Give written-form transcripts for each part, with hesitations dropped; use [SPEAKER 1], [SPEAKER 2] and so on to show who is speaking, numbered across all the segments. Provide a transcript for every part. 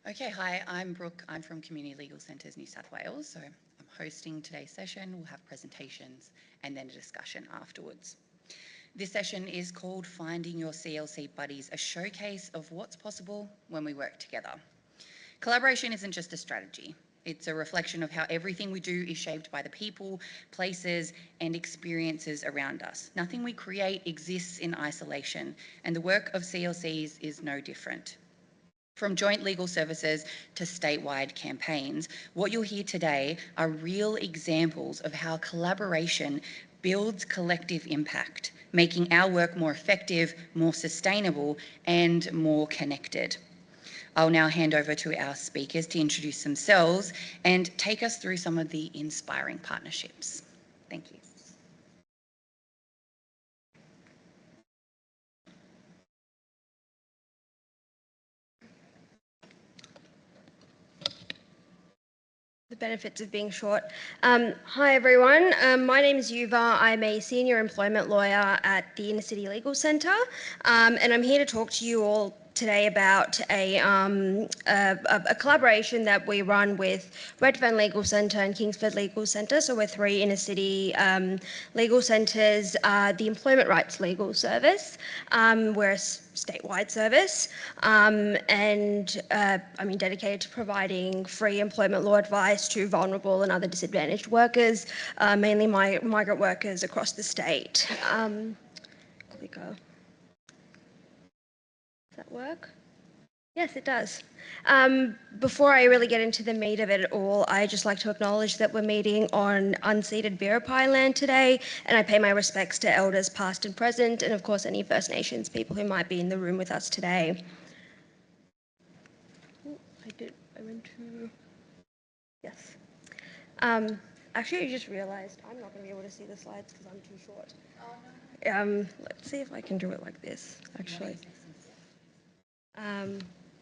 [SPEAKER 1] Okay, hi, I'm Brooke. I'm from Community Legal Centres New South Wales. So I'm hosting today's session. We'll have presentations and then a discussion afterwards. This session is called Finding Your CLC Buddies, a showcase of what's possible when we work together. Collaboration isn't just a strategy. It's a reflection of how everything we do is shaped by the people, places, and experiences around us. Nothing we create exists in isolation, and the work of CLCs is no different. From joint legal services to statewide campaigns, what you'll hear today are real examples of how collaboration builds collective impact, making our work more effective, more sustainable, and more connected. I'll now hand over to our speakers to introduce themselves and take us through some of the inspiring partnerships. Thank you.
[SPEAKER 2] The benefits of being short. Hi everyone, my name is Yuva. I'm a senior employment lawyer at the Inner City Legal Centre, and I'm here to talk to you all today about a collaboration that we run with Redfern Legal Centre and Kingsford Legal Centre. So we're three inner city legal centres. The Employment Rights Legal Service, we're a statewide service, and dedicated to providing free employment law advice to vulnerable and other disadvantaged workers, mainly migrant workers across the state. Clicker. Does that work? Yes, it does. Before I really get into the meat of it all, I'd just like to acknowledge that we're meeting on unceded Biripi land today, and I pay my respects to elders past and present, and of course any First Nations people who might be in the room with us today. I went to, yes. Actually, I just realized I'm not going to be able to see the slides because I'm too short. Oh, no. Let's see if I can do it like this, actually.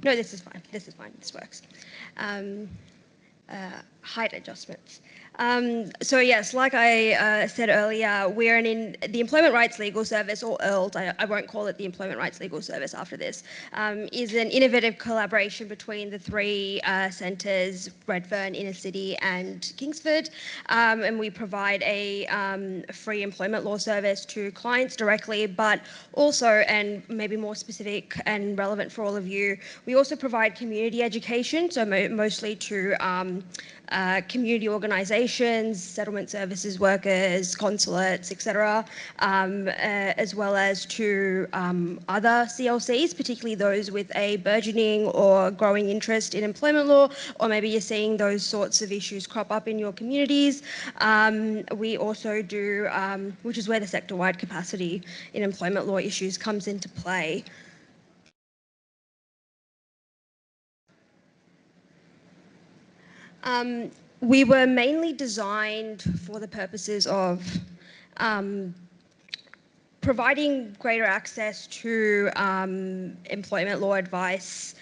[SPEAKER 2] No, this is fine. This is fine. This works. Height adjustments. So yes, like I said earlier, we're in the Employment Rights Legal Service, or EARLD, I won't call it the Employment Rights Legal Service after this, is an innovative collaboration between the three centres, Redfern, Inner City and Kingsford, and we provide a free employment law service to clients directly, but also, and maybe more specific and relevant for all of you, we also provide community education, so mostly to community organisations, settlement services workers, consulates, etc., as well as to other CLCs, particularly those with a burgeoning or growing interest in employment law, or maybe you're seeing those sorts of issues crop up in your communities. We also do, which is where the sector-wide capacity in employment law issues comes into play. We were mainly designed for the purposes of providing greater access to employment law advice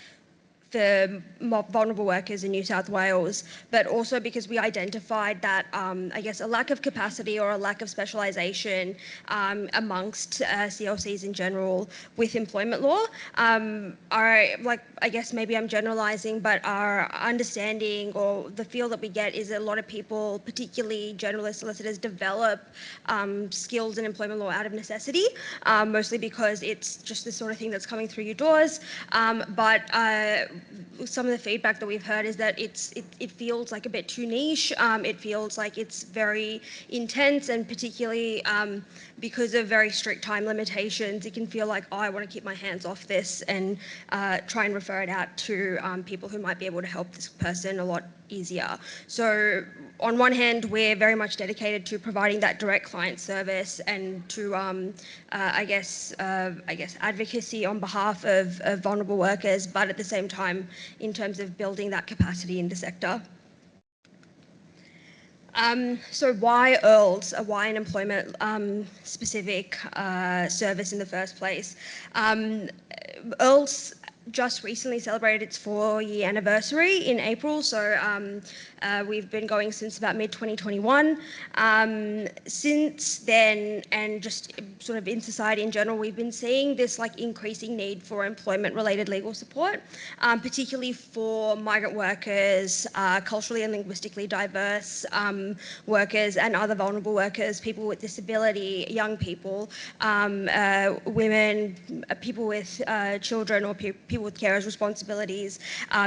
[SPEAKER 2] for vulnerable workers in New South Wales, but also because we identified that, I guess, a lack of capacity or a lack of specialisation amongst CLCs in general with employment law. I guess maybe I'm generalising, but our understanding or the feel that we get is that a lot of people, particularly generalist solicitors, develop skills in employment law out of necessity, mostly because it's just the sort of thing that's coming through your doors. But some of the feedback that we've heard is that it feels like a bit too niche. It feels like it's very intense, and particularly because of very strict time limitations, it can feel like, oh, I want to keep my hands off this and try and refer it out to people who might be able to help this person a lot easier. So on one hand, we're very much dedicated to providing that direct client service and to, I guess, advocacy on behalf of vulnerable workers, but at the same time, in terms of building that capacity in the sector. So why EARLD? Why an employment specific service in the first place? EARLD just recently celebrated its 4-year anniversary in April, so we've been going since about mid-2021. Since then, and just sort of in society in general, we've been seeing this like increasing need for employment-related legal support, particularly for migrant workers, culturally and linguistically diverse workers and other vulnerable workers, people with disability, young people, women, people with children or people with carers responsibilities.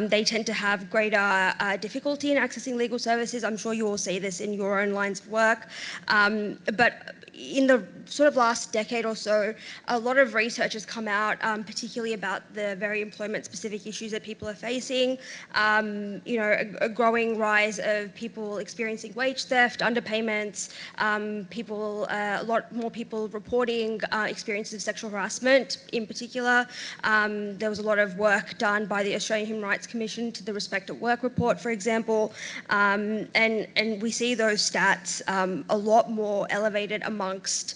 [SPEAKER 2] They tend to have greater difficulty in accessing legal services. I'm sure you all see this in your own lines of work. But in the sort of last decade or so, a lot of research has come out, particularly about the very employment-specific issues that people are facing. A growing rise of people experiencing wage theft, underpayments, a lot more people reporting experiences of sexual harassment in particular. There was a lot of work done by the Australian Human Rights Commission to the Respect at Work report, for example, and we see those stats a lot more elevated amongst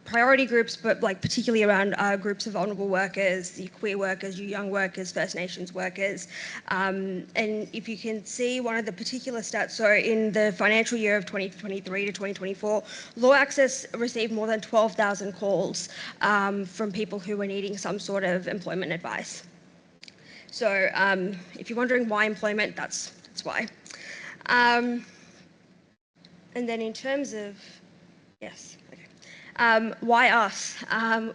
[SPEAKER 2] priority groups, but like particularly around groups of vulnerable workers, the queer workers, you young workers, First Nations workers. And if you can see one of the particular stats, so in the financial year of 2023 to 2024, Law Access received more than 12,000 calls from people who were needing some sort of employment advice. So if you're wondering why employment, that's why. And then in terms of, yes, okay. Why us?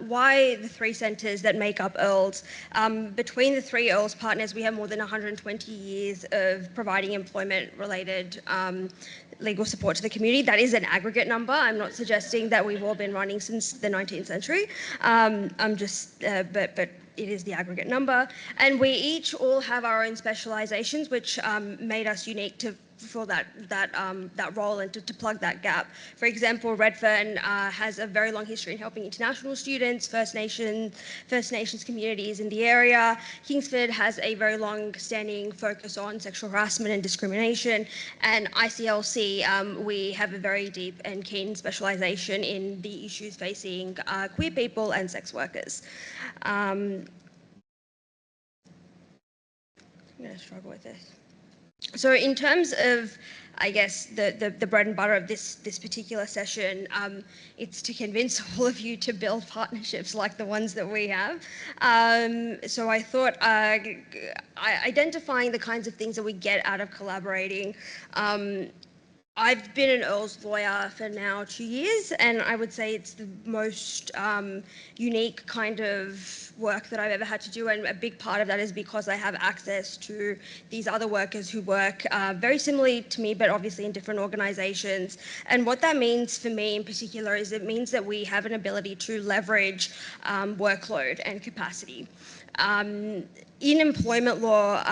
[SPEAKER 2] Why the 3 centres that make up Earls? Between the 3 Earls partners, we have more than 120 years of providing employment-related legal support to the community. That is an aggregate number. I'm not suggesting that we've all been running since the 19th century. But it is the aggregate number. And we each all have our own specialisations, which made us unique to fill that role and to plug that gap. For example, Redfern has a very long history in helping international students, First Nations communities in the area. Kingsford has a very long-standing focus on sexual harassment and discrimination. And ICLC, we have a very deep and keen specialisation in the issues facing queer people and sex workers. I'm going to struggle with this. So in terms of, I guess, the bread and butter of this particular session, it's to convince all of you to build partnerships like the ones that we have. So I thought identifying the kinds of things that we get out of collaborating. I've been an Earls lawyer for now 2 years, and I would say it's the most unique kind of work that I've ever had to do, and a big part of that is because I have access to these other workers who work very similarly to me, but obviously in different organisations. And what that means for me in particular is it means that we have an ability to leverage workload and capacity. In employment law,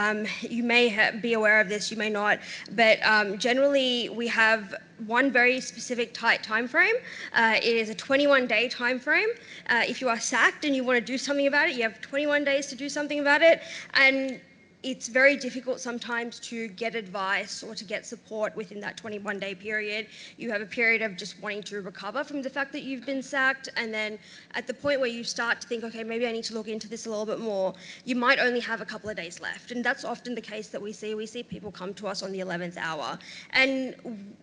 [SPEAKER 2] you may be aware of this, you may not, but generally we have one very specific tight time frame. It is a 21-day time frame. If you are sacked and you want to do something about it, you have 21 days to do something about it. And it's very difficult sometimes to get advice or to get support within that 21-day period. You have a period of just wanting to recover from the fact that you've been sacked, and then at the point where you start to think, okay, maybe I need to look into this a little bit more, you might only have a couple of days left. And that's often the case that we see. We see people come to us on the 11th hour. And,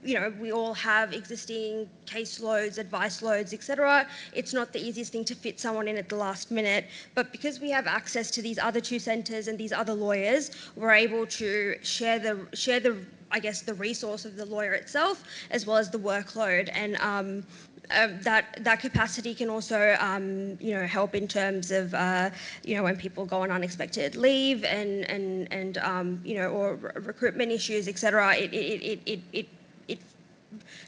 [SPEAKER 2] you know, we all have existing case loads, advice loads, etc. It's not the easiest thing to fit someone in at the last minute, but because we have access to these other 2 centres and these other lawyers, we're able to share the I guess the resource of the lawyer itself as well as the workload, and that capacity can also help in terms of when people go on unexpected leave and or recruitment issues, etc. It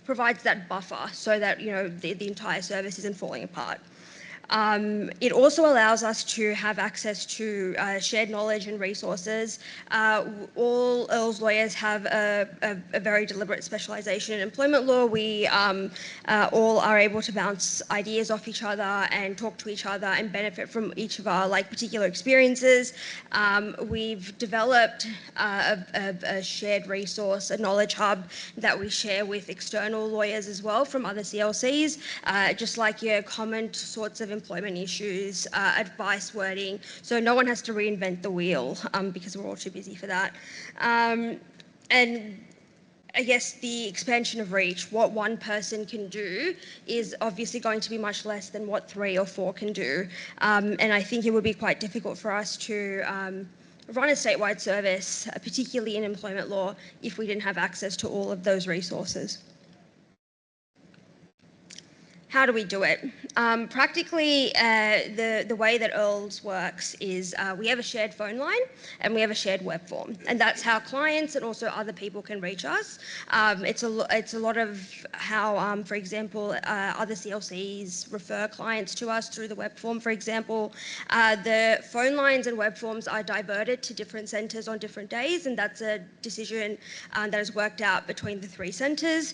[SPEAKER 2] provides that buffer so that the entire service isn't falling apart. It also allows us to have access to shared knowledge and resources. All Earls lawyers have a very deliberate specialisation in employment law. We all are able to bounce ideas off each other and talk to each other and benefit from each of our particular experiences. We've developed a shared resource, a knowledge hub that we share with external lawyers as well from other CLCs, just like your common sorts of employment issues, advice wording, so no one has to reinvent the wheel because we're all too busy for that. And I guess the expansion of reach, what one person can do is obviously going to be much less than what 3 or 4 can do. And I think it would be quite difficult for us to run a statewide service, particularly in employment law, if we didn't have access to all of those resources. How do we do it? Practically, the way that EARLS works is we have a shared phone line and we have a shared web form, and that's how clients and also other people can reach us. It's a lot of how, for example, other CLCs refer clients to us through the web form, for example. The phone lines and web forms are diverted to different centres on different days, and that's a decision that is worked out between the 3 centres.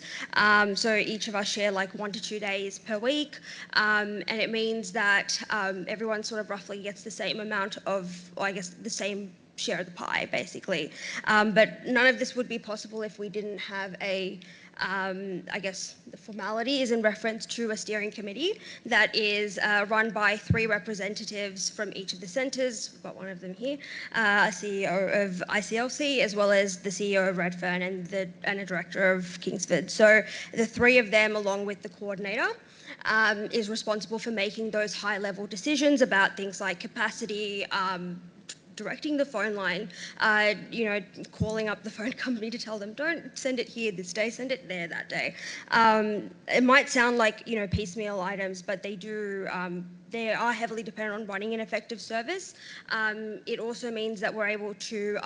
[SPEAKER 2] So each of us share like 1 to 2 days per week, and it means that everyone sort of roughly gets the same amount of, or I guess the same share of the pie, basically. But none of this would be possible if we didn't have a I guess the formality is in reference to a steering committee that is run by 3 representatives from each of the centres. We've got one of them here, a CEO of ICLC, as well as the CEO of Redfern and a director of Kingsford. So the 3 of them, along with the coordinator, is responsible for making those high-level decisions about things like capacity, directing the phone line, calling up the phone company to tell them, don't send it here this day, send it there that day. It might sound like, piecemeal items, but they are heavily dependent on running an effective service. It also means that we're able to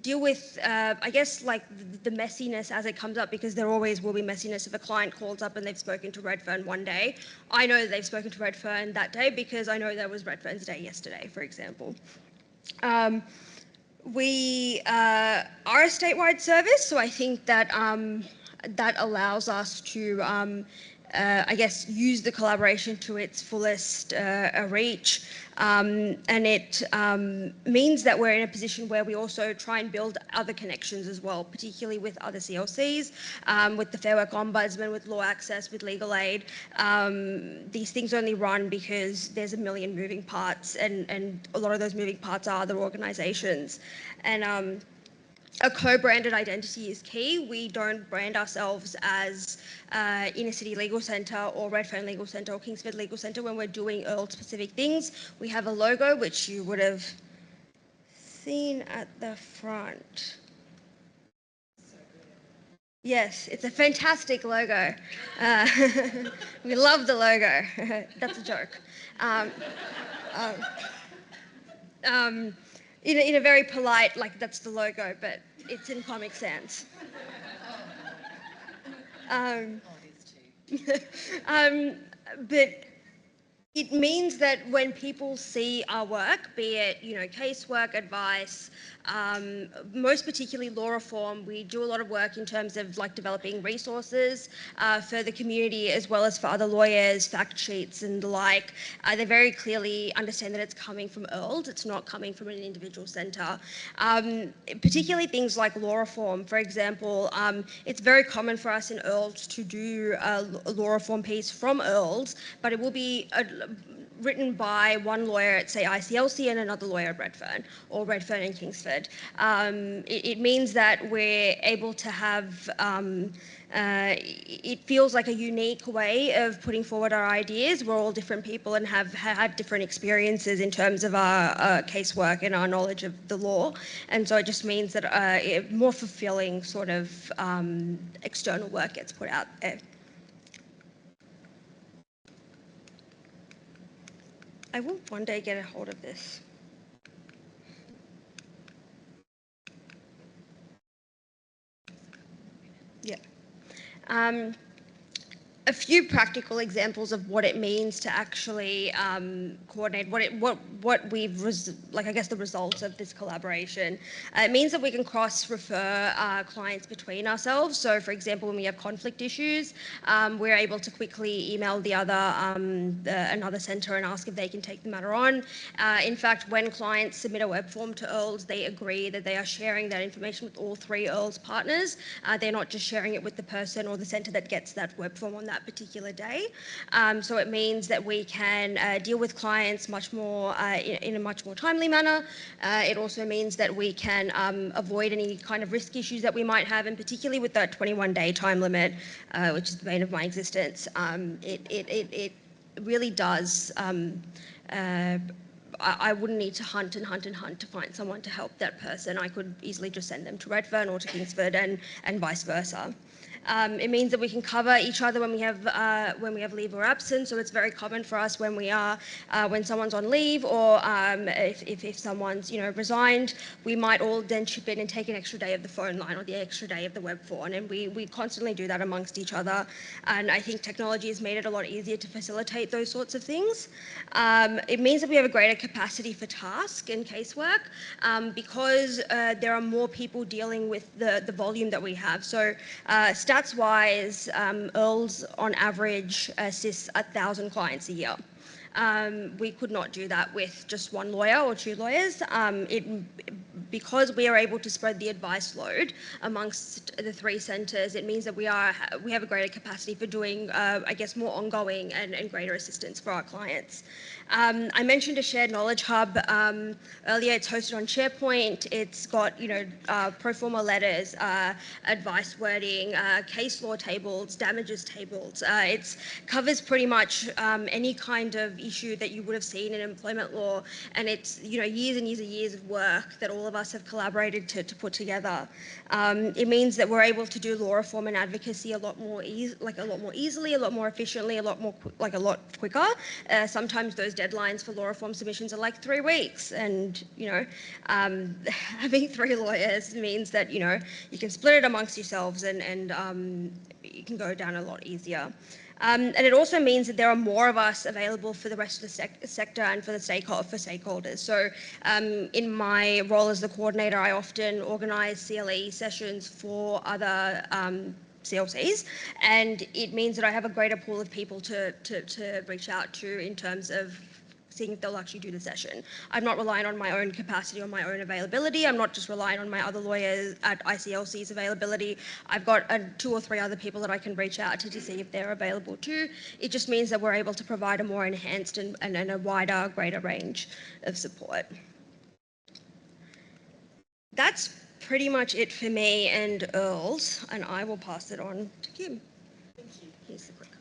[SPEAKER 2] deal with, I guess, like the messiness as it comes up, because there always will be messiness if a client calls up and they've spoken to Redfern one day. I know they've spoken to Redfern that day because I know that was Redfern's day yesterday, for example. We are a statewide service, so I think that that allows us to, I guess, use the collaboration to its fullest reach. And it means that we're in a position where we also try and build other connections as well, particularly with other CLCs, with the Fair Work Ombudsman, with Law Access, with Legal Aid. These things only run because there's a million moving parts, and a lot of those moving parts are other organisations. And a co-branded identity is key. We don't brand ourselves as Inner City Legal Centre or Redfern Legal Centre or Kingsford Legal Centre when we're doing EARL-specific things. We have a logo, which you would have seen at the front. Yes, it's a fantastic logo. We love the logo. That's a joke. In a very polite, like, that's the logo, but it's in Comic Sans. But it means that when people see our work, be it, casework, advice, most particularly law reform, we do a lot of work in terms of like developing resources for the community as well as for other lawyers, fact sheets and the like. They very clearly understand that it's coming from EARLS, it's not coming from an individual centre. Particularly things like law reform, for example, it's very common for us in EARLS to do a law reform piece from EARLS, but it will be written by one lawyer at, say, ICLC and another lawyer at Redfern, or Redfern and Kingsford. It means that we're able to have, it feels like a unique way of putting forward our ideas. We're all different people and have had different experiences in terms of our casework and our knowledge of the law. And so it just means that more fulfilling sort of external work gets put out there. I will one day get a hold of this. Yeah. A few practical examples of what it means to actually coordinate what we've I guess the results of this collaboration. It means that we can cross-refer clients between ourselves. So, for example, when we have conflict issues, we're able to quickly email the other another centre and ask if they can take the matter on. In fact, when clients submit a web form to EARLS, they agree that they are sharing that information with all 3 EARLS partners. They're not just sharing it with the person or the centre that gets that web form on that that particular day. So it means that we can deal with clients much more in a much more timely manner. It also means that we can avoid any kind of risk issues that we might have, and particularly with that 21-day time limit, which is the bane of my existence, it really does. I wouldn't need to hunt and hunt and hunt to find someone to help that person. I could easily just send them to Redfern or to Kingsford, and vice versa. It means that we can cover each other when we have leave or absence. So it's very common for us when someone's on leave, or if someone's resigned, we might all then chip in and take an extra day of the phone line or the extra day of the web phone, and we constantly do that amongst each other. And I think technology has made it a lot easier to facilitate those sorts of things. It means that we have a greater capacity for task and casework because there are more people dealing with the volume that we have. So stats-wise, Earls on average assists 1,000 clients a year. We could not do that with just one lawyer or two lawyers. Because we are able to spread the advice load amongst the three centres, it means that we have a greater capacity for doing, I guess, more ongoing and greater assistance for our clients. I mentioned a shared knowledge hub earlier. It's hosted on SharePoint. It's got pro forma letters, advice wording, case law tables, damages tables. It covers pretty much any kind of issue that you would have seen in employment law, and it's years and years and years of work that all of us have collaborated to put together. It means that we're able to do law reform and advocacy a lot more easily, a lot more efficiently, a lot quicker. Sometimes those deadlines for law reform submissions are like 3 weeks, and having 3 lawyers means that you can split it amongst yourselves, and you can go down a lot easier. And it also means that there are more of us available for the rest of the sector and for the stakeholders. So in my role as the coordinator, I often organise CLE sessions for other CLCs, and it means that I have a greater pool of people to reach out to in terms of seeing if they'll actually do the session. I'm not relying on my own capacity or my own availability. I'm not just relying on my other lawyers at ICLC's availability. I've got 2 or 3 other people that I can reach out to see if they're available too. It just means that we're able to provide a more enhanced and a wider, greater range of support. That's pretty much it for me and Earls, and I will pass it on to Kim.
[SPEAKER 3] Thank you.
[SPEAKER 2] Here's the clicker.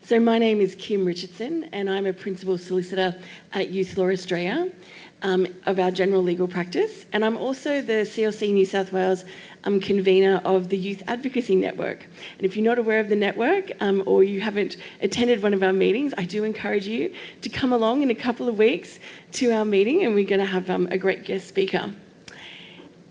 [SPEAKER 3] So my name is Kim Richardson, and I'm a Principal Solicitor at Youth Law Australia of our general legal practice, and I'm also the CLC New South Wales convener of the Youth Advocacy Network. And if you're not aware of the network or you haven't attended one of our meetings, I do encourage you to come along in a couple of weeks to our meeting, and we're going to have a great guest speaker.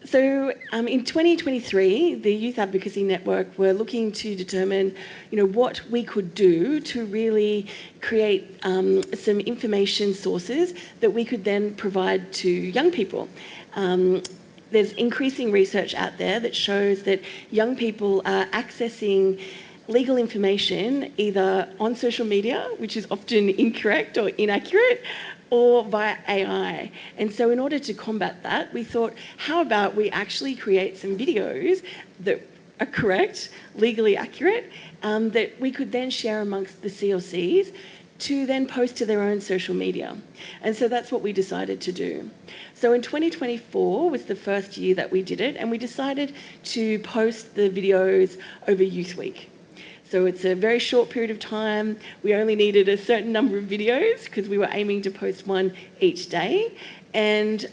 [SPEAKER 3] So in 2023, the Youth Advocacy Network were looking to determine, what we could do to really create some information sources that we could then provide to young people. There's increasing research out there that shows that young people are accessing legal information either on social media, which is often incorrect or inaccurate, or via AI. And so in order to combat that, we thought, how about we actually create some videos that are correct, legally accurate, that we could then share amongst the CLCs to then post to their own social media. And so that's what we decided to do. So in 2024 was the first year that we did it, and we decided to post the videos over Youth Week. So it's a very short period of time. We only needed a certain number of videos because we were aiming to post one each day. And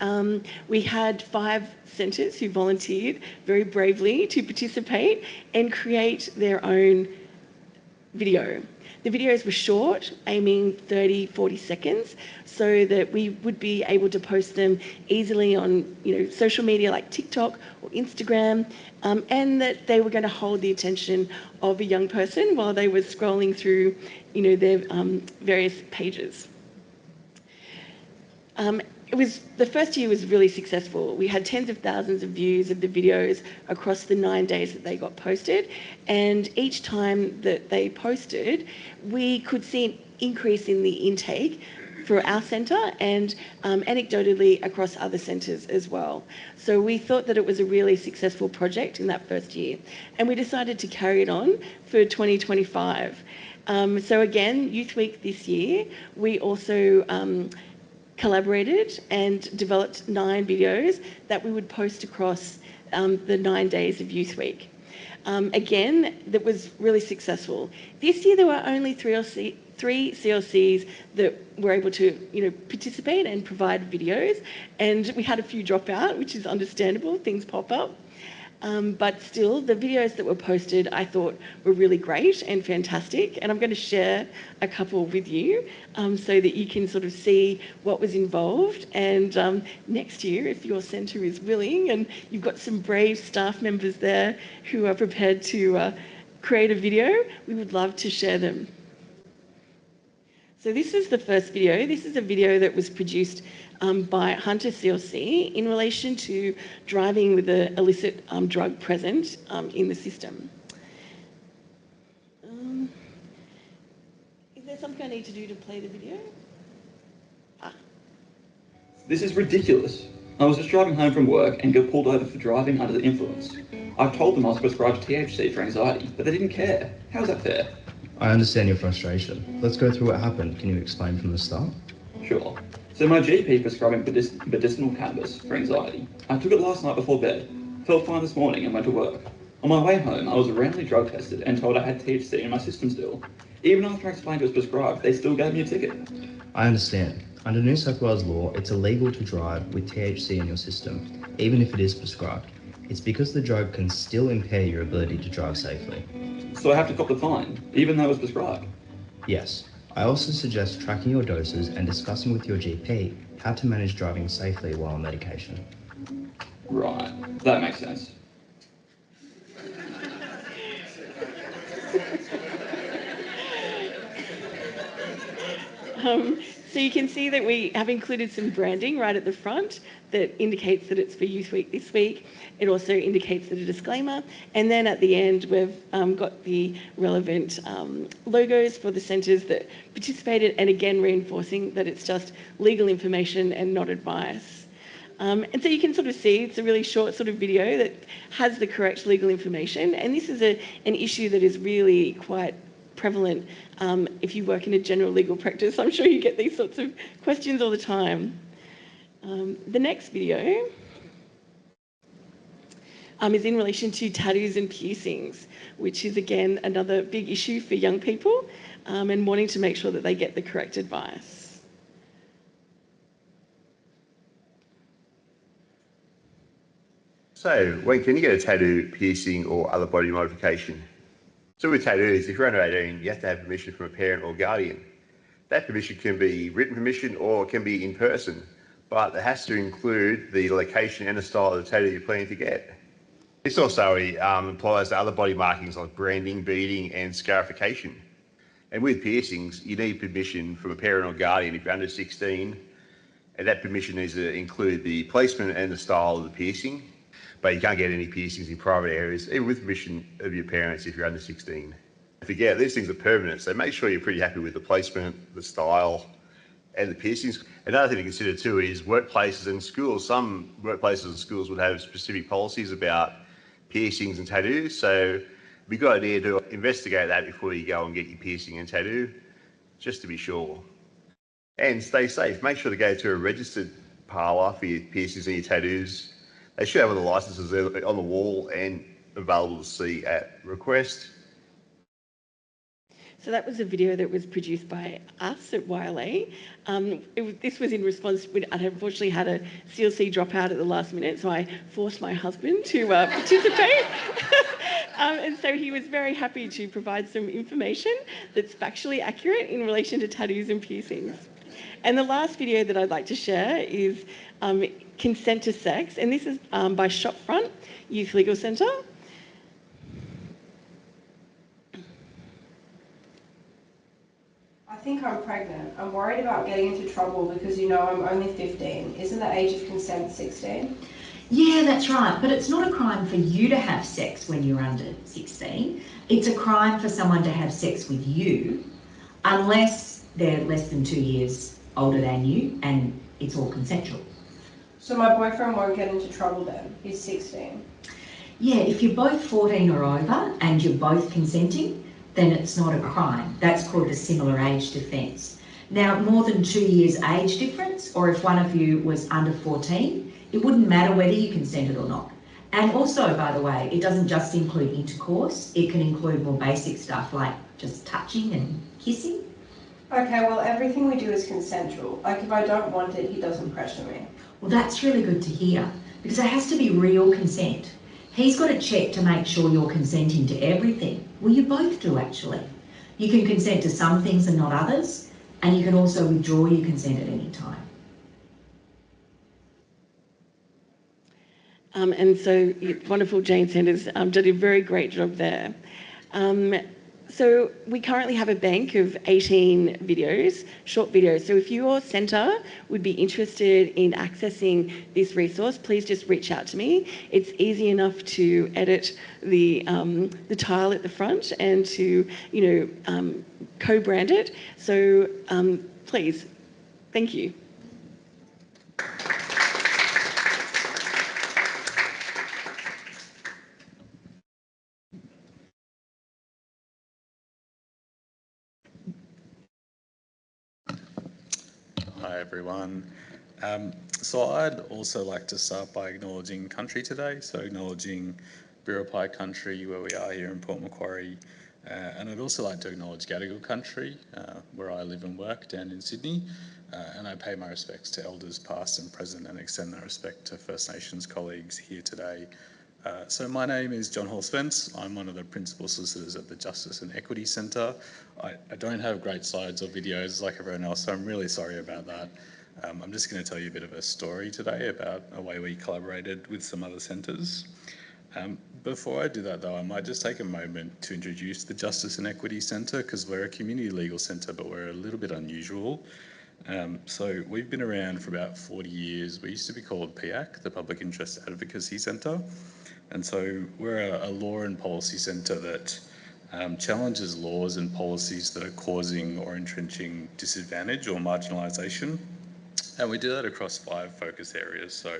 [SPEAKER 3] we had 5 centres who volunteered very bravely to participate and create their own video. The videos were short, aiming 30, 40 seconds, so that we would be able to post them easily on social media like TikTok or Instagram, and that they were going to hold the attention of a young person while they were scrolling through their various pages. The first year was really successful. We had tens of thousands of views of the videos across the 9 days that they got posted, and each time that they posted, we could see an increase in the intake for our centre and anecdotally across other centres as well. So we thought that it was a really successful project in that first year, and we decided to carry it on for 2025. So again, Youth Week this year, we also collaborated and developed 9 videos that we would post across the 9 days of Youth Week. Again, that was really successful. This year there were only 3 CLCs that were able to, participate and provide videos, and we had a few drop out, which is understandable, things pop up. But still, the videos that were posted, I thought, were really great and fantastic, and I'm going to share a couple with you so that you can sort of see what was involved. And next year, if your centre is willing and you've got some brave staff members there who are prepared to create a video, we would love to share them. So this is the first video. This is a video that was produced by Hunter CLC in relation to driving with an illicit drug present in the system. Is there something I need to do to play the video?
[SPEAKER 4] This is ridiculous. I was just driving home from work and got pulled over for driving under the influence. I told them I was prescribed THC for anxiety, but they didn't care. How is that fair?
[SPEAKER 5] I understand your frustration. Let's go through what happened. Can you explain from the start?
[SPEAKER 4] Sure. So my GP prescribed me medicinal cannabis for anxiety. I took it last night before bed, felt fine this morning and went to work. On my way home, I was randomly drug tested and told I had THC in my system still. Even after I explained it was prescribed, they still gave me a ticket.
[SPEAKER 5] I understand. Under New South Wales law, it's illegal to drive with THC in your system, even if it is prescribed. It's because the drug can still impair your ability to drive safely.
[SPEAKER 4] So I have to cop the fine, even though it was prescribed?
[SPEAKER 5] Yes. I also suggest tracking your doses and discussing with your GP how to manage driving safely while on medication.
[SPEAKER 4] Right, that makes sense.
[SPEAKER 3] So you can see that we have included some branding right at the front that indicates that it's for Youth Week this week. It also indicates that a disclaimer. And then at the end, we've got the relevant logos for the centres that participated, and again, reinforcing that it's just legal information and not advice. And so you can sort of see it's a really short sort of video that has the correct legal information. And this is an issue that is really quite prevalent if you work in a general legal practice. I'm sure you get these sorts of questions all the time. The next video is in relation to tattoos and piercings, which is again another big issue for young people and wanting to make sure that they get the correct advice.
[SPEAKER 6] So, when can you get a tattoo, piercing or other body modification? So with tattoos, if you're under 18, you have to have permission from a parent or guardian. That permission can be written permission or it can be in person, but it has to include the location and the style of the tattoo you're planning to get. This also applies to other body markings like branding, beading and scarification. And with piercings, you need permission from a parent or guardian if you're under 16, and that permission needs to include the placement and the style of the piercing. But you can't get any piercings in private areas, even with permission of your parents if you're under 16. Don't forget, these things are permanent, so make sure you're pretty happy with the placement, the style, and the piercings. Another thing to consider too is workplaces and schools. Some workplaces and schools would have specific policies about piercings and tattoos, so it'd be a good idea to investigate that before you go and get your piercing and tattoo, just to be sure. And stay safe. Make sure to go to a registered parlour for your piercings and your tattoos. They should have all the licences there on the wall and available to see at request.
[SPEAKER 3] So that was a video that was produced by us at YLA. This was in response, I'd unfortunately had a CLC drop out at the last minute, so I forced my husband to participate. And so he was very happy to provide some information that's factually accurate in relation to tattoos and piercings. And the last video that I'd like to share is Consent to Sex, and this is by Shopfront Youth Legal Centre.
[SPEAKER 7] I think I'm pregnant. I'm worried about getting into trouble because I'm only 15. Isn't the age of consent 16?
[SPEAKER 8] Yeah, that's right. But it's not a crime for you to have sex when you're under 16. It's a crime for someone to have sex with you, unless they're less than 2 years older than you, and it's all consensual.
[SPEAKER 7] So my boyfriend won't get into trouble then? He's 16.
[SPEAKER 8] Yeah, if you're both 14 or over and you're both consenting, then it's not a crime. That's called a similar age defence. Now, more than 2 years age difference, or if one of you was under 14, it wouldn't matter whether you consented or not. And also, by the way, it doesn't just include intercourse, it can include more basic stuff like just touching and kissing.
[SPEAKER 7] Okay, well, everything we do is consensual. Like, if I don't want it, he doesn't pressure me.
[SPEAKER 8] Well, that's really good to hear, because there has to be real consent. He's got to check to make sure you're consenting to everything. Well, you both do, actually. You can consent to some things and not others, and you can also withdraw your consent at any time.
[SPEAKER 3] And so, wonderful Jane Sanders did a very great job there. So we currently have a bank of 18 videos, short videos. So if your centre would be interested in accessing this resource, please just reach out to me. It's easy enough to edit the tile at the front and to, co-brand it. So please, thank you.
[SPEAKER 9] Hi everyone. So I'd also like to start by acknowledging country today, so acknowledging Biripi country where we are here in Port Macquarie, and I'd also like to acknowledge Gadigal country where I live and work down in Sydney, and I pay my respects to elders past and present and extend that respect to First Nations colleagues here today. So my name is John Hall-Spence. I'm one of the principal solicitors at the Justice and Equity Centre. I don't have great slides or videos like everyone else, so I'm really sorry about that. I'm just going to tell you a bit of a story today about a way we collaborated with some other centres. Before I do that though, I might just take a moment to introduce the Justice and Equity Centre, because we're a community legal centre, but we're a little bit unusual. So we've been around for about 40 years. We used to be called PIAC, the Public Interest Advocacy Centre. And so we're a law and policy centre that challenges laws and policies that are causing or entrenching disadvantage or marginalisation. And we do that across 5 focus areas. So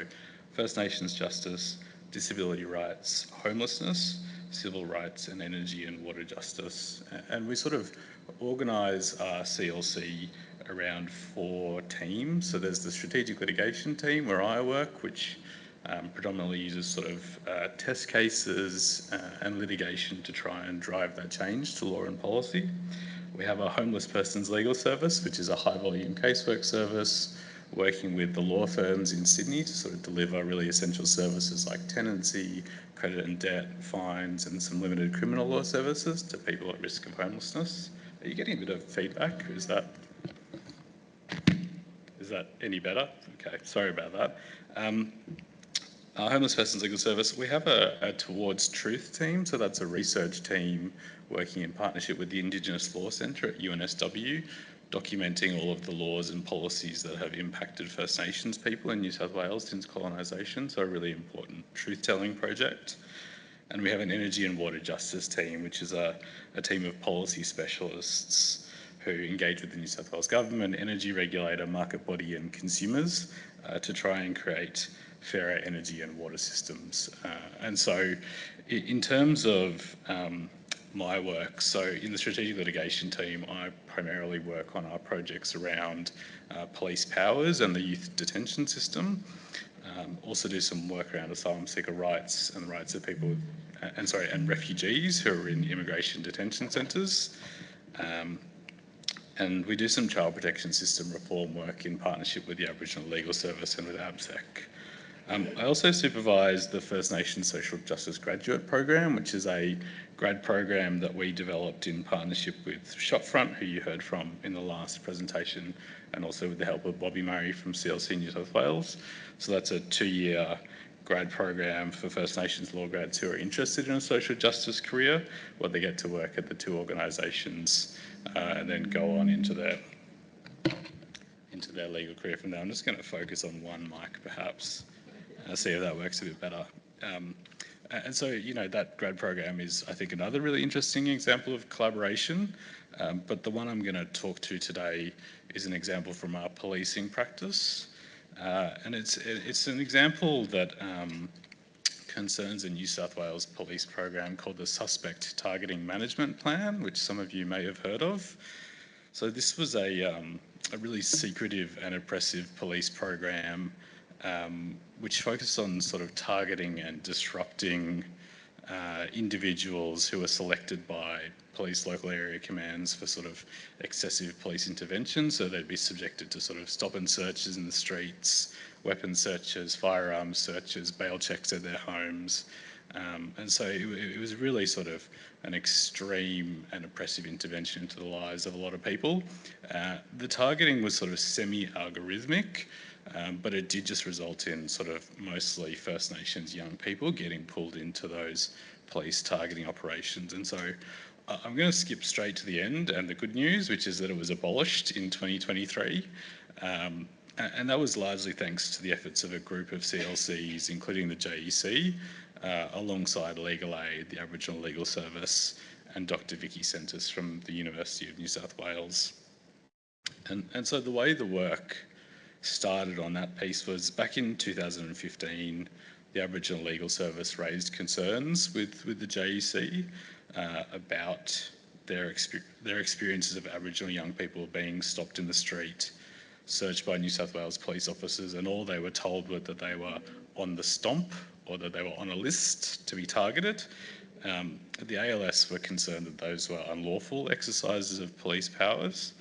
[SPEAKER 9] First Nations justice, disability rights, homelessness, civil rights, and energy and water justice. And we sort of organise our CLC around 4 teams. So there's the strategic litigation team where I work, which predominantly uses sort of test cases and litigation to try and drive that change to law and policy. We have a homeless persons legal service, which is a high volume casework service, working with the law firms in Sydney to sort of deliver really essential services like tenancy, credit and debt, fines, and some limited criminal law services to people at risk of homelessness. Are you getting a bit of feedback? Is that any better? Okay, sorry about that. Our Homeless Persons Legal Service, we have a Towards Truth team, so that's a research team working in partnership with the Indigenous Law Centre at UNSW, documenting all of the laws and policies that have impacted First Nations people in New South Wales since colonisation, so a really important truth-telling project. And we have an Energy and Water Justice team, which is a team of policy specialists who engage with the New South Wales Government, energy regulator, market body and consumers to try and create fairer energy and water systems. And so in terms of my work, so in the strategic litigation team, I primarily work on our projects around police powers and the youth detention system. Also do some work around asylum seeker rights and the rights of people, and refugees who are in immigration detention centres. And we do some child protection system reform work in partnership with the Aboriginal Legal Service and with ABSEC. I also supervise the First Nations Social Justice Graduate Program, which is a grad program that we developed in partnership with Shopfront, who you heard from in the last presentation, and also with the help of Bobby Murray from CLC New South Wales. So that's a 2-year grad program for First Nations law grads who are interested in a social justice career, where they get to work at the 2 organisations and then go on into their legal career from there. I'm just going to focus on one mic perhaps. See if that works a bit better. And so, that grad program is, I think, another really interesting example of collaboration. But the one I'm going to talk to today is an example from our policing practice. And it's an example that concerns a New South Wales police program called the Suspect Targeting Management Plan, which some of you may have heard of. So this was a really secretive and oppressive police program which focused on sort of targeting and disrupting individuals who were selected by police local area commands for sort of excessive police intervention. So they'd be subjected to sort of stop and searches in the streets, weapon searches, firearms searches, bail checks at their homes. And so it was really sort of an extreme and oppressive intervention into the lives of a lot of people. The targeting was sort of semi-algorithmic, but it did just result in sort of mostly First Nations young people getting pulled into those police targeting operations. And so I'm going to skip straight to the end and the good news, which is that it was abolished in 2023. And that was largely thanks to the efforts of a group of CLCs, including the JEC, alongside Legal Aid, the Aboriginal Legal Service, and Dr. Vicky Sentis from the University of New South Wales. And so the way the work started on that piece was back in 2015, the Aboriginal Legal Service raised concerns with the JEC about their experiences of Aboriginal young people being stopped in the street, searched by New South Wales police officers, and all they were told was that they were on the stomp or that they were on a list to be targeted. The ALS were concerned that those were unlawful exercises of police powers,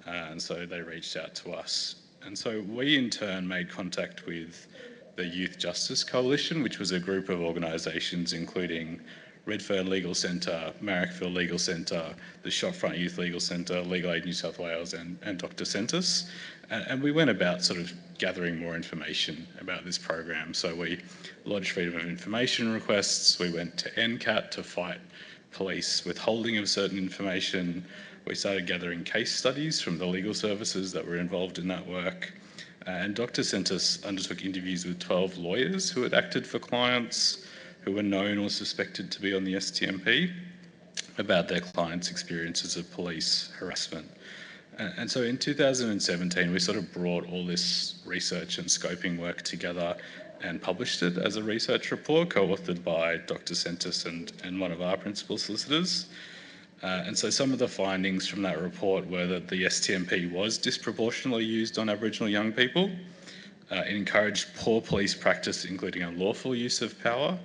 [SPEAKER 9] and so they reached out to us. And so we in turn made contact with the Youth Justice Coalition, which was a group of organisations including Redfern Legal Centre, Marrickville Legal Centre, the Shopfront Youth Legal Centre, Legal Aid New South Wales and Dr. Sentis. And we went about sort of gathering more information about this program. So we lodged freedom of information requests, we went to NCAT to fight police withholding of certain information, we started gathering case studies from the legal services that were involved in that work. And Dr. Sentis undertook interviews with 12 lawyers who had acted for clients who were known or suspected to be on the STMP about their clients' experiences of police harassment. And so in 2017, we sort of brought all this research and scoping work together and published it as a research report co-authored by Dr. Sentis and one of our principal solicitors. And so some of the findings from that report were that the STMP was disproportionately used on Aboriginal young people. It encouraged poor police practice, including unlawful use of power.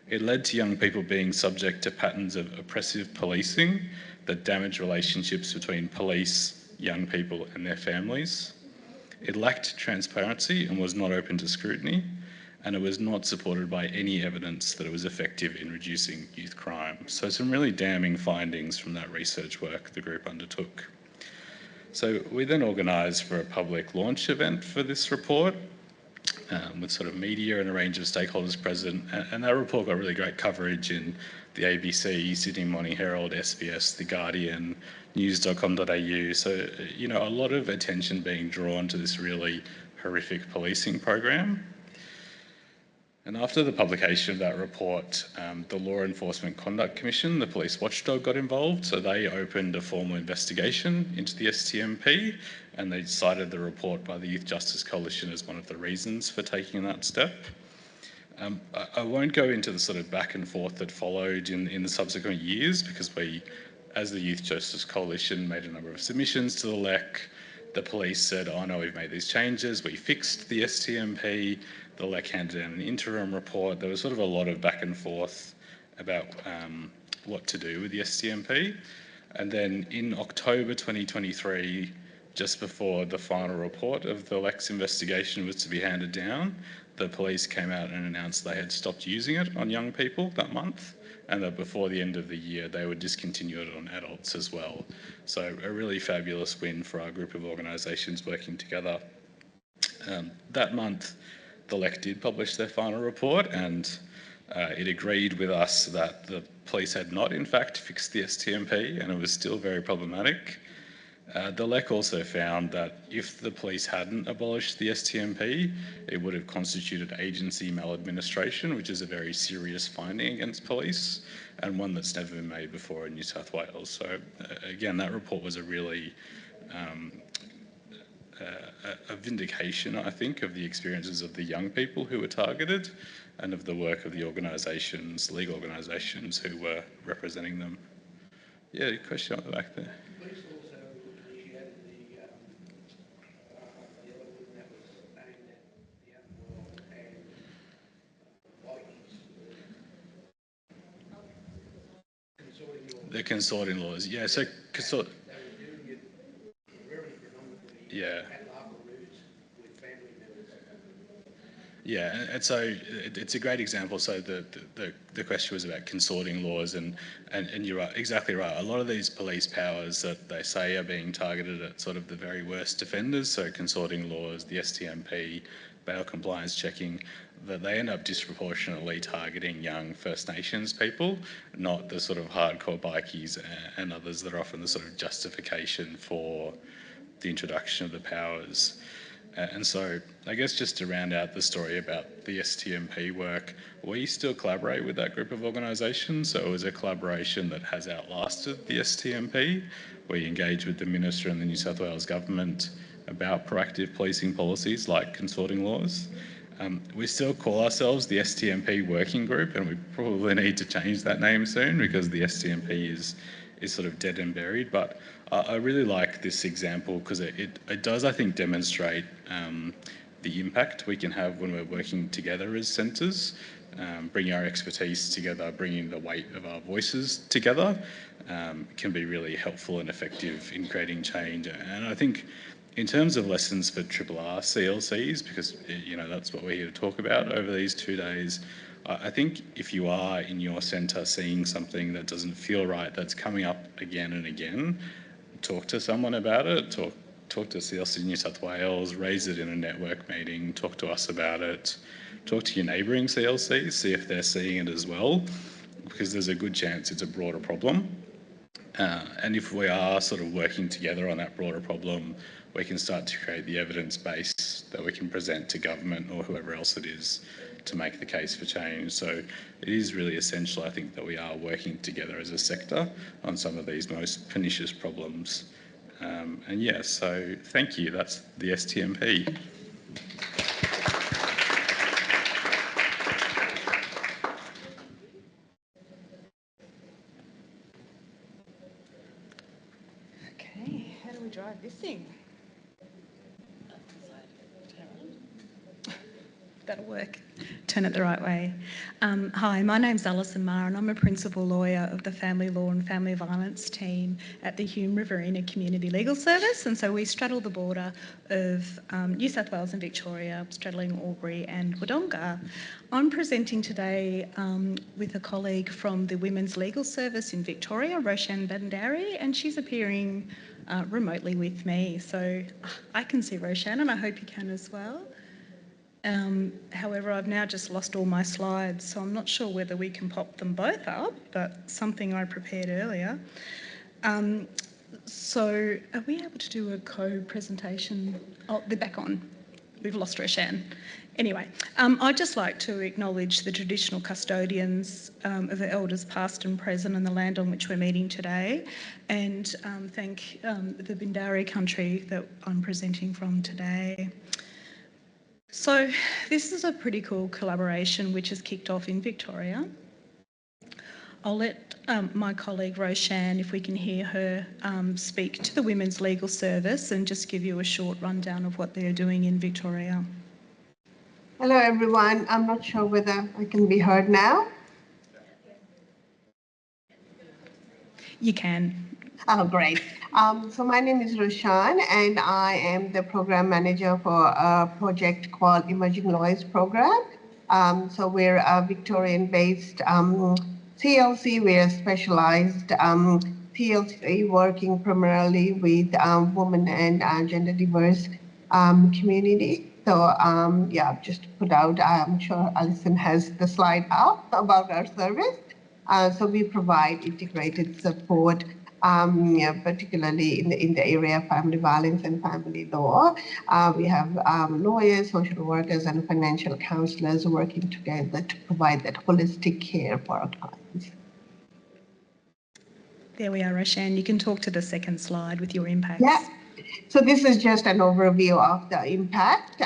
[SPEAKER 9] It led to young people being subject to patterns of oppressive policing that damage relationships between police, young people and their families. It lacked transparency and was not open to scrutiny, and it was not supported by any evidence that it was effective in reducing youth crime. So some really damning findings from that research work the group undertook. So we then organised for a public launch event for this report with sort of media and a range of stakeholders present. And that report got really great coverage in the ABC, Sydney Morning Herald, SBS, The Guardian, news.com.au. So, a lot of attention being drawn to this really horrific policing program. And after the publication of that report, the Law Enforcement Conduct Commission, the police watchdog, got involved. So they opened a formal investigation into the STMP, and they cited the report by the Youth Justice Coalition as one of the reasons for taking that step. I won't go into the sort of back and forth that followed in the subsequent years, because we, as the Youth Justice Coalition, made a number of submissions to the LEC. The police said, oh no, we've made these changes, we fixed the STMP. The LEC handed down an interim report. There was sort of a lot of back and forth about what to do with the STMP. And then in October 2023, just before the final report of the LEC's investigation was to be handed down, the police came out and announced they had stopped using it on young people that month, and that before the end of the year they would discontinue it on adults as well. So a really fabulous win for our group of organisations working together. That month, the LEC did publish their final report, and it agreed with us that the police had not in fact fixed the STMP and it was still very problematic. The LEC also found that if the police hadn't abolished the STMP, it would have constituted agency maladministration, which is a very serious finding against police and one that's never been made before in New South Wales. So again, that report was a really a vindication, I think, of the experiences of the young people who were targeted and of the work of the organisations, legal organisations who were representing them. Yeah, question on the back there. The consorting laws, yeah. So yeah. Yeah, and so it's a great example. So the question was about consorting laws, and you're right, exactly right. A lot of these police powers that they say are being targeted at sort of the very worst offenders, so consorting laws, the STMP, bail compliance checking, that they end up disproportionately targeting young First Nations people, not the sort of hardcore bikies and others that are often the sort of justification for the introduction of the powers. And so I guess just to round out the story about the STMP work, we still collaborate with that group of organisations. So it was a collaboration that has outlasted the STMP. We engage with the Minister and the New South Wales Government about proactive policing policies like consorting laws. We still call ourselves the STMP Working Group, and we probably need to change that name soon because the STMP is sort of dead and buried. But I really like this example because it does, I think, demonstrate the impact we can have when we're working together as centres, bringing our expertise together, bringing the weight of our voices together can be really helpful and effective in creating change. And I think in terms of lessons for RRR CLCs, because that's what we're here to talk about over these 2 days, I think if you are in your centre seeing something that doesn't feel right, that's coming up again and again, talk to someone about it, talk to CLC New South Wales, raise it in a network meeting, talk to us about it, talk to your neighbouring CLCs, see if they're seeing it as well, because there's a good chance it's a broader problem. And if we are sort of working together on that broader problem, we can start to create the evidence base that we can present to government or whoever else it is to make the case for change. So it is really essential, I think, that we are working together as a sector on some of these most pernicious problems. And yeah, so thank you. That's the STMP.
[SPEAKER 10] Okay, how do we drive this thing? That'll work. Turn it the right way. Hi, my name's Alison Marr and I'm a principal lawyer of the Family Law and Family Violence team at the Hume Riverina Community Legal Service, and so we straddle the border of New South Wales and Victoria, straddling Albury and Wodonga. I'm presenting today with a colleague from the Women's Legal Service in Victoria, Roshan Bandari, and she's appearing remotely with me. So I can see Roshan and I hope you can as well. However, I've now just lost all my slides, so I'm not sure whether we can pop them both up, but something I prepared earlier. So are we able to do a co-presentation? Oh, they're back on. We've lost Roshan. Anyway, I'd just like to acknowledge the traditional custodians of the elders past and present on the land on which we're meeting today, and thank the Bindari country that I'm presenting from today. So this is a pretty cool collaboration which has kicked off in Victoria. I'll let my colleague Roshan, if we can hear her, speak to the Women's Legal Service and just give you a short rundown of what they're doing in Victoria.
[SPEAKER 11] Hello everyone, I'm not sure whether I can be heard now.
[SPEAKER 10] You can.
[SPEAKER 11] Oh, great. So my name is Roshan and I am the program manager for a project called Emerging Lawyers Program. So we're a Victorian-based CLC. We're a specialized CLC working primarily with women and gender diverse community. So yeah, just to put out, I'm sure Alison has the slide up about our service. So we provide integrated support particularly in the area of family violence and family law. We have lawyers, social workers, and financial counselors working together to provide that holistic care for our clients.
[SPEAKER 10] There we are, Roshan. You can talk to the second slide with your impacts.
[SPEAKER 11] Yeah. So this is just an overview of the impact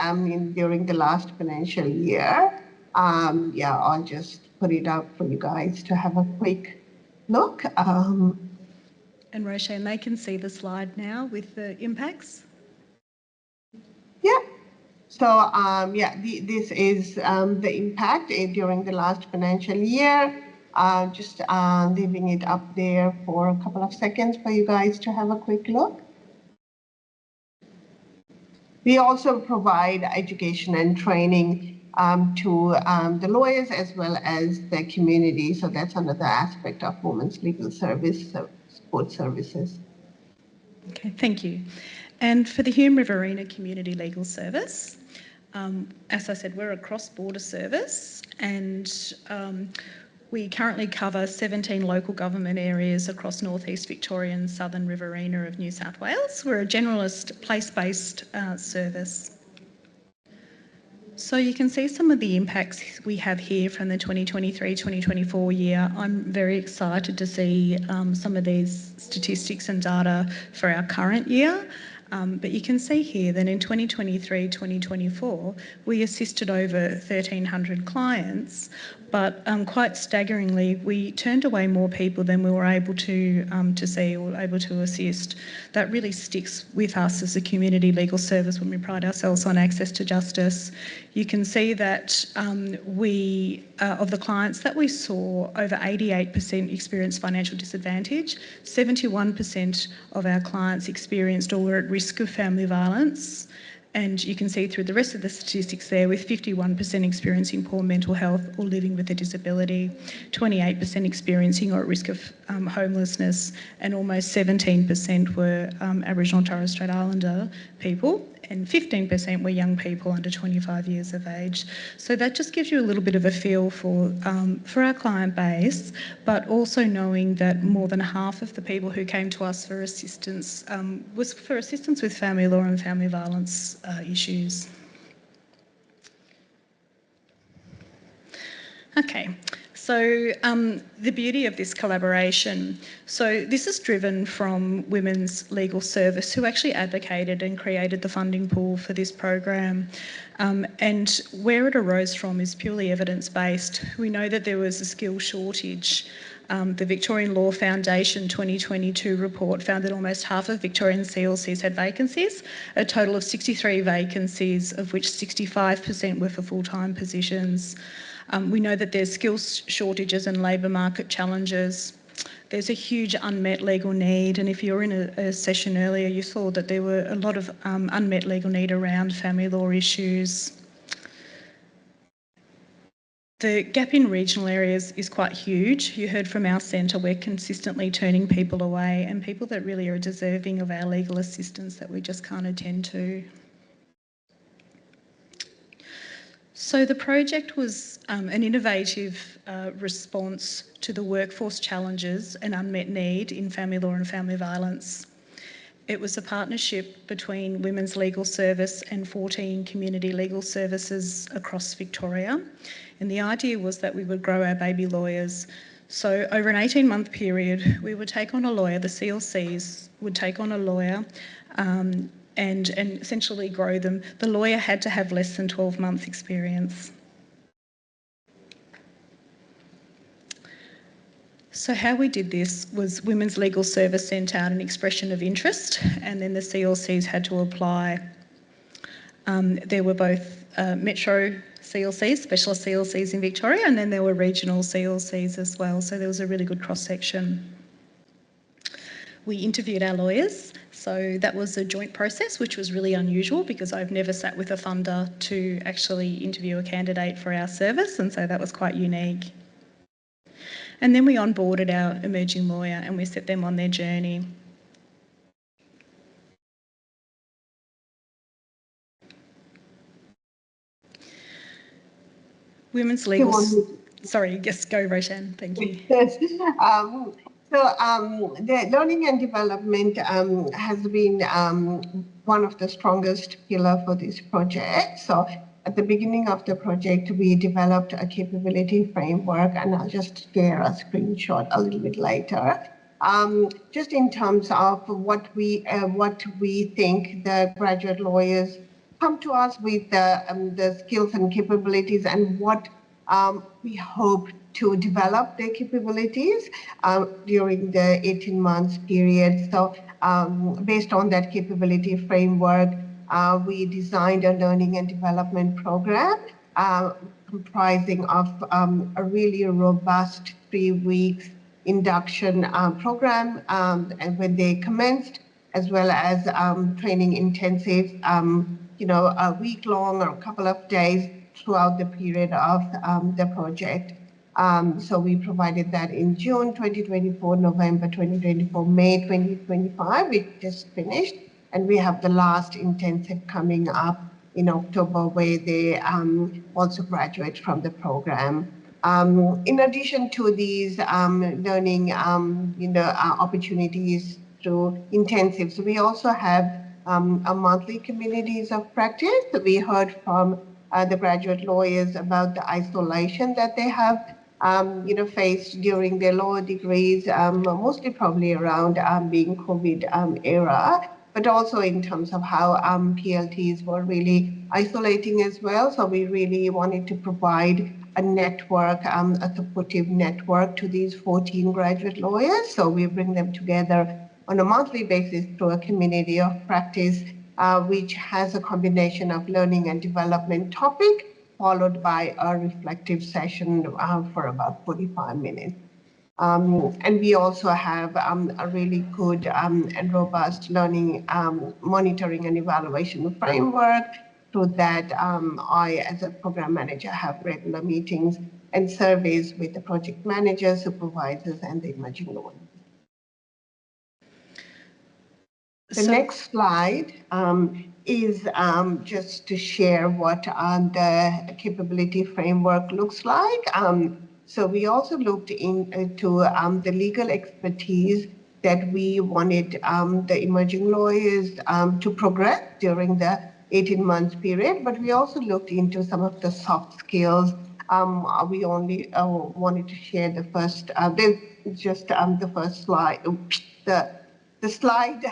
[SPEAKER 11] during the last financial year. I'll just put it up for you guys to have a quick look.
[SPEAKER 10] And Roshan, they can see the slide now with the impacts.
[SPEAKER 11] Yeah. So this is the impact during the last financial year. Just leaving it up there for a couple of seconds for you guys to have a quick look. We also provide education and training to the lawyers as well as the community. So that's another aspect of Women's Legal Service Support Services.
[SPEAKER 10] Okay, thank you. And for the Hume Riverina Community Legal Service, as I said, we're a cross-border service, and we currently cover 17 local government areas across northeast Victoria and southern Riverina of New South Wales. We're a generalist place-based service. So you can see some of the impacts we have here from the 2023-2024 year. I'm very excited to see some of these statistics and data for our current year. But you can see here that in 2023-2024, we assisted over 1,300 clients, but quite staggeringly, we turned away more people than we were able to see or able to assist. That really sticks with us as a community legal service when we pride ourselves on access to justice. You can see that of the clients that we saw, over 88% experienced financial disadvantage, 71% of our clients experienced or were at risk of family violence. And you can see through the rest of the statistics there, with 51% experiencing poor mental health or living with a disability, 28% experiencing or at risk of homelessness, and almost 17% were Aboriginal and Torres Strait Islander people, and 15% were young people under 25 years of age. So that just gives you a little bit of a feel for our client base, but also knowing that more than half of the people who came to us for assistance was for assistance with family law and family violence issues. Okay. So the beauty of this collaboration, so this is driven from Women's Legal Service, who actually advocated and created the funding pool for this program. And where it arose from is purely evidence-based. We know that there was a skill shortage. The Victorian Law Foundation 2022 report found that almost half of Victorian CLCs had vacancies, a total of 63 vacancies, of which 65% were for full-time positions. We know that there's skills shortages and labour market challenges. There's a huge unmet legal need, and if you were in a session earlier, you saw that there were a lot of unmet legal need around family law issues. The gap in regional areas is quite huge. You heard from our centre, we're consistently turning people away, and people that really are deserving of our legal assistance that we just can't attend to. So the project was an innovative response to the workforce challenges and unmet need in family law and family violence. It was a partnership between Women's Legal Service and 14 community legal services across Victoria. And the idea was that we would grow our baby lawyers. So over an 18-month period, we would take on a lawyer, the CLCs would take on a lawyer, and essentially grow them. The lawyer had to have less than 12 months experience. So how we did this was Women's Legal Service sent out an expression of interest, and then the CLCs had to apply. There were both metro CLCs, specialist CLCs in Victoria, and then there were regional CLCs as well, so there was a really good cross-section. We interviewed our lawyers, so that was a joint process, which was really unusual because I've never sat with a funder to actually interview a candidate for our service, and so that was quite unique. And then we onboarded our emerging lawyer and we set them on their journey. Women's Legal... Sorry, yes, go Roshan, thank you.
[SPEAKER 11] So the learning and development has been one of the strongest pillar for this project. So at the beginning of the project, we developed a capability framework, and I'll just share a screenshot a little bit later. Just in terms of what we think the graduate lawyers come to us with the skills and capabilities, and what we hope to develop their capabilities during the 18 months period. So based on that capability framework, we designed a learning and development program comprising of a really robust 3 weeks induction program and when they commenced, as well as training intensive, a week long or a couple of days throughout the period of the project. So we provided that in June 2024, November 2024, May 2025, we just finished. And we have the last intensive coming up in October, where they also graduate from the program. In addition to these learning opportunities through intensives, we also have a monthly communities of practice. We heard from the graduate lawyers about the isolation that they have faced during their law degrees, mostly probably around being COVID era, but also in terms of how PLTs were really isolating as well. So we really wanted to provide a network, a supportive network to these 14 graduate lawyers. So we bring them together on a monthly basis through a community of practice, which has a combination of learning and development topic, followed by a reflective session for about 45 minutes. And we also have a really good and robust learning monitoring and evaluation framework. Through that, I, as a program manager, have regular meetings and surveys with the project managers, supervisors, and the emerging lawyers. The next slide is just to share what the capability framework looks like. So we also looked into the legal expertise that we wanted the emerging lawyers to progress during the 18 months period, but we also looked into some of the soft skills. We only wanted to share the first, the first slide. The slide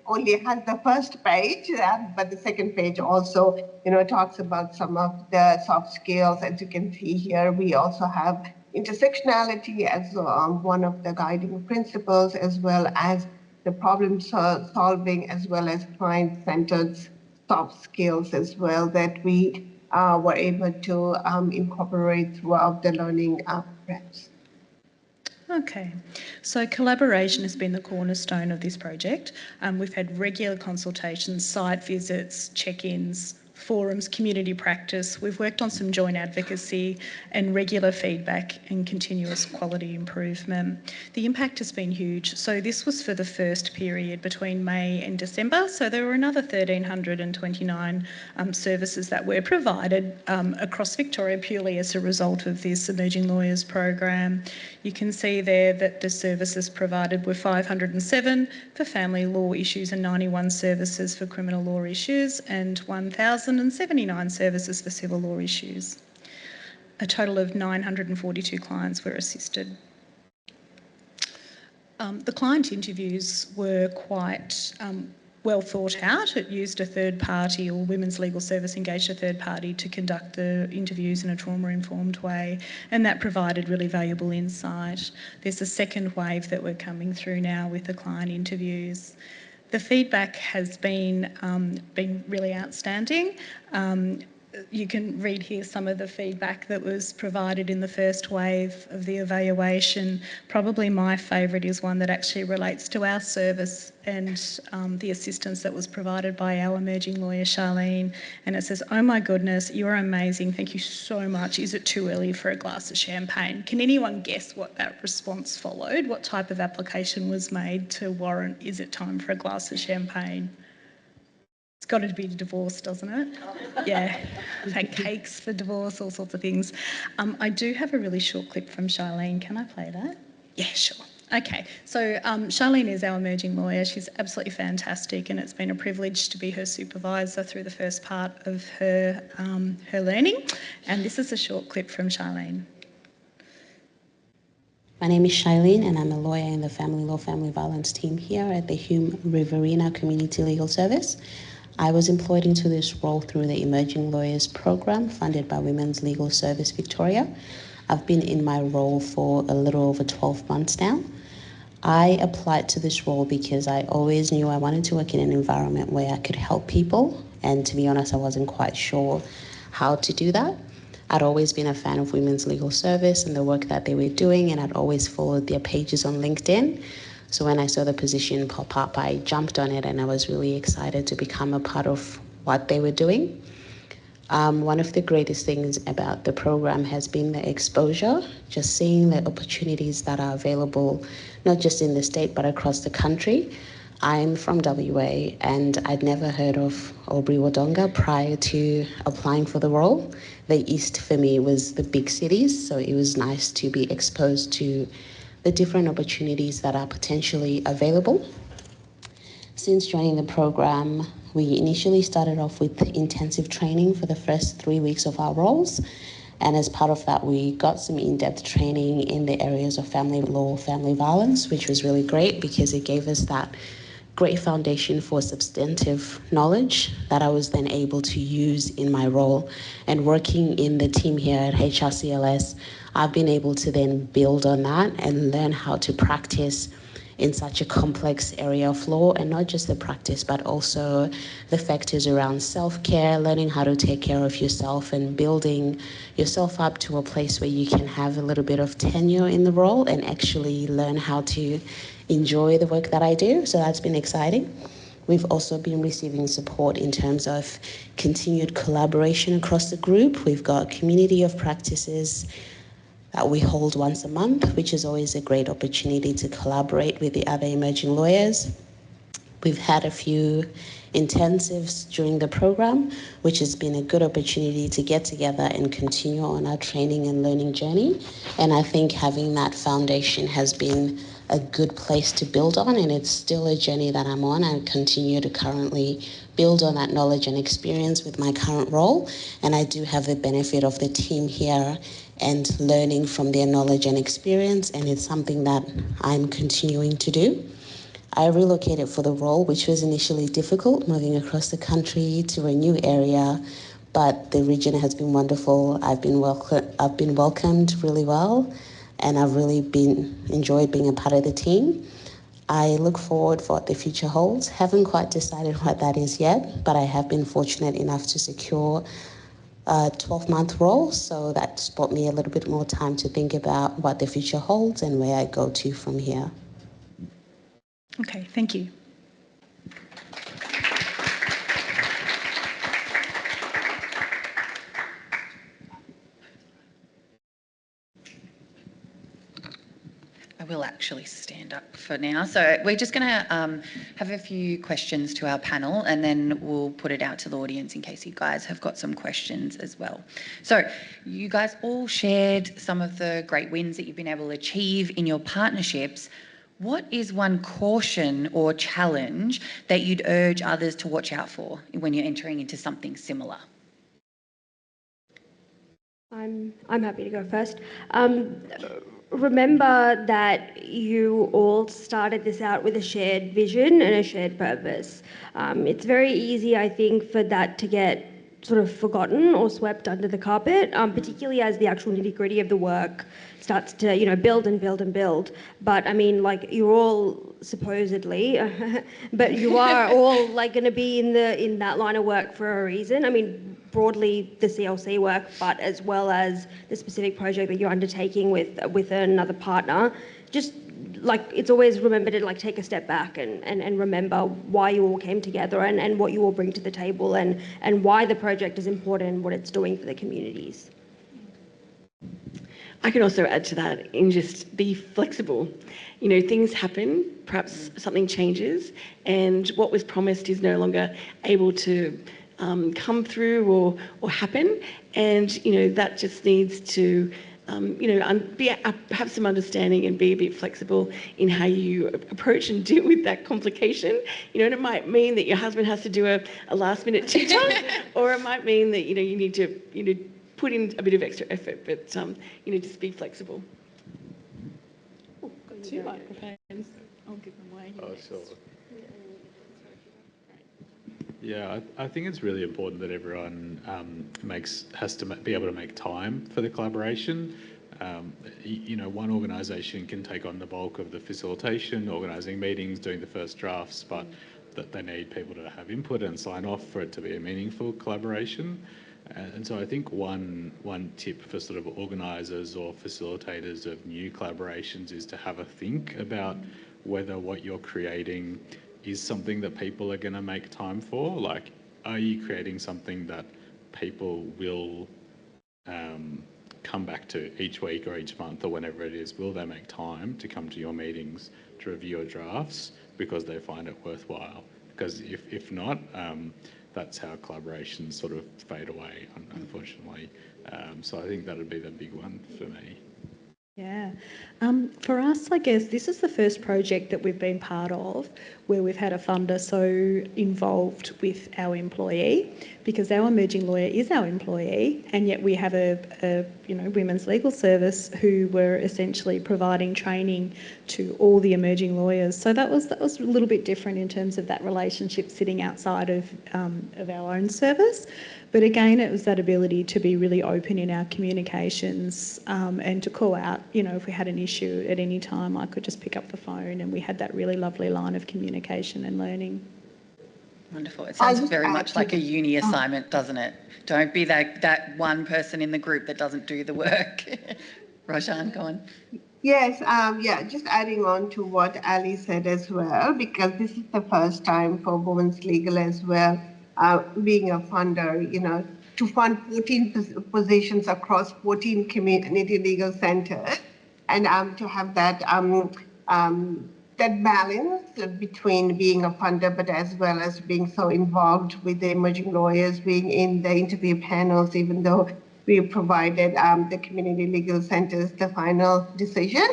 [SPEAKER 11] only has the first page, but the second page also, talks about some of the soft skills. As you can see here, we also have intersectionality as one of the guiding principles, as well as the problem solving, as well as client-centered soft skills as well, that we were able to incorporate throughout the learning programs.
[SPEAKER 10] Okay, so collaboration has been the cornerstone of this project. We've had regular consultations, site visits, check-ins, forums, community practice. We've worked on some joint advocacy and regular feedback and continuous quality improvement. The impact has been huge. So this was for the first period between May and December. So there were another 1,329 services that were provided across Victoria purely as a result of this Emerging Lawyers program. You can see there that the services provided were 507 for family law issues and 91 services for criminal law issues, and 1,079 services for civil law issues. A total of 942 clients were assisted. The client interviews were quite well thought out. It used a third party, or Women's Legal Service engaged a third party to conduct the interviews in a trauma-informed way, and that provided really valuable insight. There's a second wave that we're coming through now with the client interviews. The feedback has been really outstanding. You can read here some of the feedback that was provided in the first wave of the evaluation. Probably my favourite is one that actually relates to our service and the assistance that was provided by our emerging lawyer, Charlene. And it says, "Oh my goodness, you're amazing. Thank you so much. Is it too early for a glass of champagne?" Can anyone guess what that response followed? What type of application was made to warrant, is it time for a glass of champagne? It's got to be divorce, doesn't it? Yeah, we've had cakes for divorce, all sorts of things. I do have a really short clip from Charlene. Can I play that? Yeah, sure. Okay, so Charlene is our emerging lawyer. She's absolutely fantastic, and it's been a privilege to be her supervisor through the first part of her learning. And this is a short clip from Charlene.
[SPEAKER 12] My name is Shailene, and I'm a lawyer in the Family Law Family Violence team here at the Hume Riverina Community Legal Service. I was employed into this role through the Emerging Lawyers program funded by Women's Legal Service Victoria. I've been in my role for a little over 12 months now. I applied to this role because I always knew I wanted to work in an environment where I could help people, and to be honest, I wasn't quite sure how to do that. I'd always been a fan of Women's Legal Service and the work that they were doing, and I'd always followed their pages on LinkedIn. So when I saw the position pop up, I jumped on it, and I was really excited to become a part of what they were doing. One of the greatest things about the program has been the exposure, just seeing the opportunities that are available, not just in the state, but across the country. I'm from WA, and I'd never heard of Albury Wodonga prior to applying for the role. The East for me was the big cities, so it was nice to be exposed to the different opportunities that are potentially available. Since joining the program, we initially started off with intensive training for the first 3 weeks of our roles. And as part of that, we got some in-depth training in the areas of family law, family violence, which was really great because it gave us that great foundation for substantive knowledge that I was then able to use in my role. And working in the team here at HRCLS, I've been able to then build on that and learn how to practice in such a complex area of law, and not just the practice, but also the factors around self-care, learning how to take care of yourself and building yourself up to a place where you can have a little bit of tenure in the role and actually learn how to enjoy the work that I do. So that's been exciting. We've also been receiving support in terms of continued collaboration across the group. We've got a community of practices that we hold once a month, which is always a great opportunity to collaborate with the other emerging lawyers. We've had a few intensives during the program, which has been a good opportunity to get together and continue on our training and learning journey. And I think having that foundation has been a good place to build on, and it's still a journey that I'm on. I continue to currently build on that knowledge and experience with my current role, and I do have the benefit of the team here and learning from their knowledge and experience, and it's something that I'm continuing to do. I relocated for the role, which was initially difficult, moving across the country to a new area, but the region has been wonderful. I've been welcomed really well, and I've really enjoyed being a part of the team. I look forward for what the future holds. Haven't quite decided what that is yet, but I have been fortunate enough to secure a 12-month role, so that's brought me a little bit more time to think about what the future holds and where I go to from here.
[SPEAKER 10] Okay, thank you.
[SPEAKER 1] I will actually stand up for now. So we're just going to have a few questions to our panel, and then we'll put it out to the audience in case you guys have got some questions as well. So you guys all shared some of the great wins that you've been able to achieve in your partnerships. What is one caution or challenge that you'd urge others to watch out for when you're entering into something similar?
[SPEAKER 2] I'm happy to go first. Remember that you all started this out with a shared vision and a shared purpose. It's very easy, I think, for that to get sort of forgotten or swept under the carpet, particularly as the actual nitty-gritty of the work starts to, build and build and build. But I mean, like, you're all supposedly, but you are all like going to be in that line of work for a reason. I mean, broadly the CLC work, but as well as the specific project that you're undertaking with another partner. Just like, it's always remember to like take a step back and remember why you all came together and what you all bring to the table and why the project is important and what it's doing for the communities.
[SPEAKER 3] I can also add to that in just be flexible. Things happen, perhaps something changes, and what was promised is no longer able to come through or happen, and that just needs to have some understanding and be a bit flexible in how you approach and deal with that complication. And it might mean that your husband has to do a last-minute TikTok, or it might mean that, you need to, put in a bit of extra effort, but, just be flexible.
[SPEAKER 10] Oh, got 2 microphones. I'll give them away.
[SPEAKER 13] Oh, sure. Yeah, I think it's really important that everyone has to be able to make time for the collaboration. One organisation can take on the bulk of the facilitation, organising meetings, doing the first drafts, but that they need people to have input and sign off for it to be a meaningful collaboration. And so I think one tip for sort of organisers or facilitators of new collaborations is to have a think about whether what you're creating is something that people are going to make time for. Like, are you creating something that people will come back to each week or each month or whenever it is? Will they make time to come to your meetings to review your drafts because they find it worthwhile? Because if not, that's how collaborations sort of fade away, unfortunately. So I think that would be the big one for me.
[SPEAKER 10] Yeah. For us, I guess this is the first project that we've been part of where we've had a funder so involved with our employee, because our emerging lawyer is our employee, and yet we have a women's legal service who were essentially providing training to all the emerging lawyers. So that was a little bit different in terms of that relationship sitting outside of our own service. But again, it was that ability to be really open in our communications and to call out, if we had an issue at any time, I could just pick up the phone, and we had that really lovely line of communication and learning.
[SPEAKER 1] Wonderful. It sounds very much like a uni assignment, doesn't it? Don't be that one person in the group that doesn't do the work. Roshan, go on.
[SPEAKER 11] Yes, just adding on to what Ali said as well, because this is the first time for Women's Legal as well, being a funder, to fund 14 positions across 14 community legal centres, and to have that that balance between being a funder but as well as being so involved with the emerging lawyers, being in the interview panels, even though we provided the community legal centres the final decision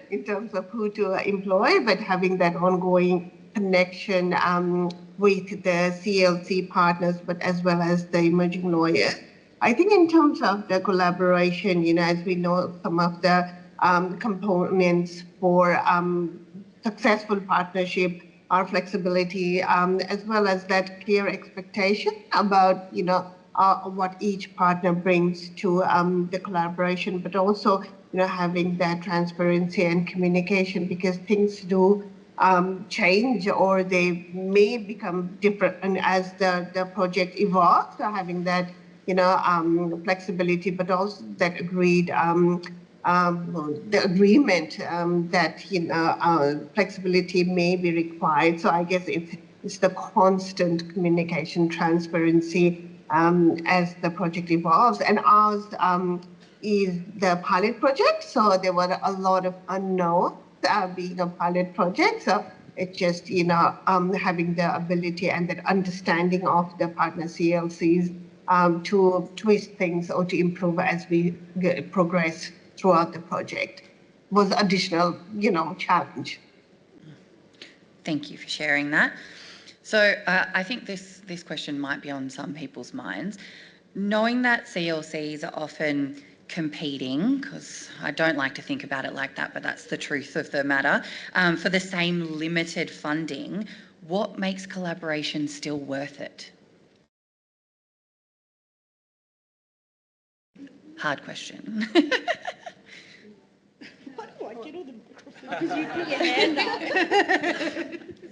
[SPEAKER 11] in terms of who to employ, but having that ongoing connection with the CLC partners, but as well as the emerging lawyers. I think in terms of the collaboration, as we know, some of the components for successful partnership are flexibility, as well as that clear expectation about, what each partner brings to the collaboration, but also, having that transparency and communication, because things do change, or they may become different and as the project evolves. So having that, flexibility, but also that agreed, the agreement that flexibility may be required. So I guess it's the constant communication, transparency as the project evolves. And ours is the pilot project, so there were a lot of unknowns being a pilot project. So it's just having the ability and that understanding of the partner CLCs to twist things or to improve as we progress throughout the project was additional, challenge.
[SPEAKER 1] Thank you for sharing that. So I think this question might be on some people's minds. Knowing that CLCs are often competing, because I don't like to think about it like that, but that's the truth of the matter, for the same limited funding, what makes collaboration still worth it? Hard question.
[SPEAKER 10] Why do I get all the microphone? Because you put your hand up.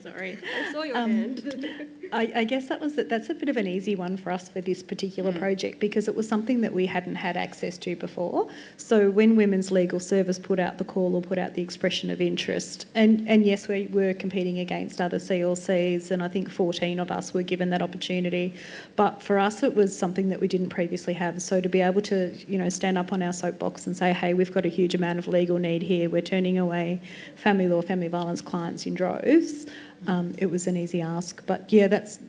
[SPEAKER 10] Sorry.
[SPEAKER 2] I saw your hand.
[SPEAKER 10] I guess that's a bit of an easy one for us for this particular project, because it was something that we hadn't had access to before. So when Women's Legal Service put out the call or put out the expression of interest, and yes, we were competing against other CLCs, and I think 14 of us were given that opportunity. But for us, it was something that we didn't previously have. So to be able to, stand up on our soapbox and say, hey, we've got a huge amount of legal need here, we're turning away family law, family violence clients in droves. It was an easy ask, but yeah, that's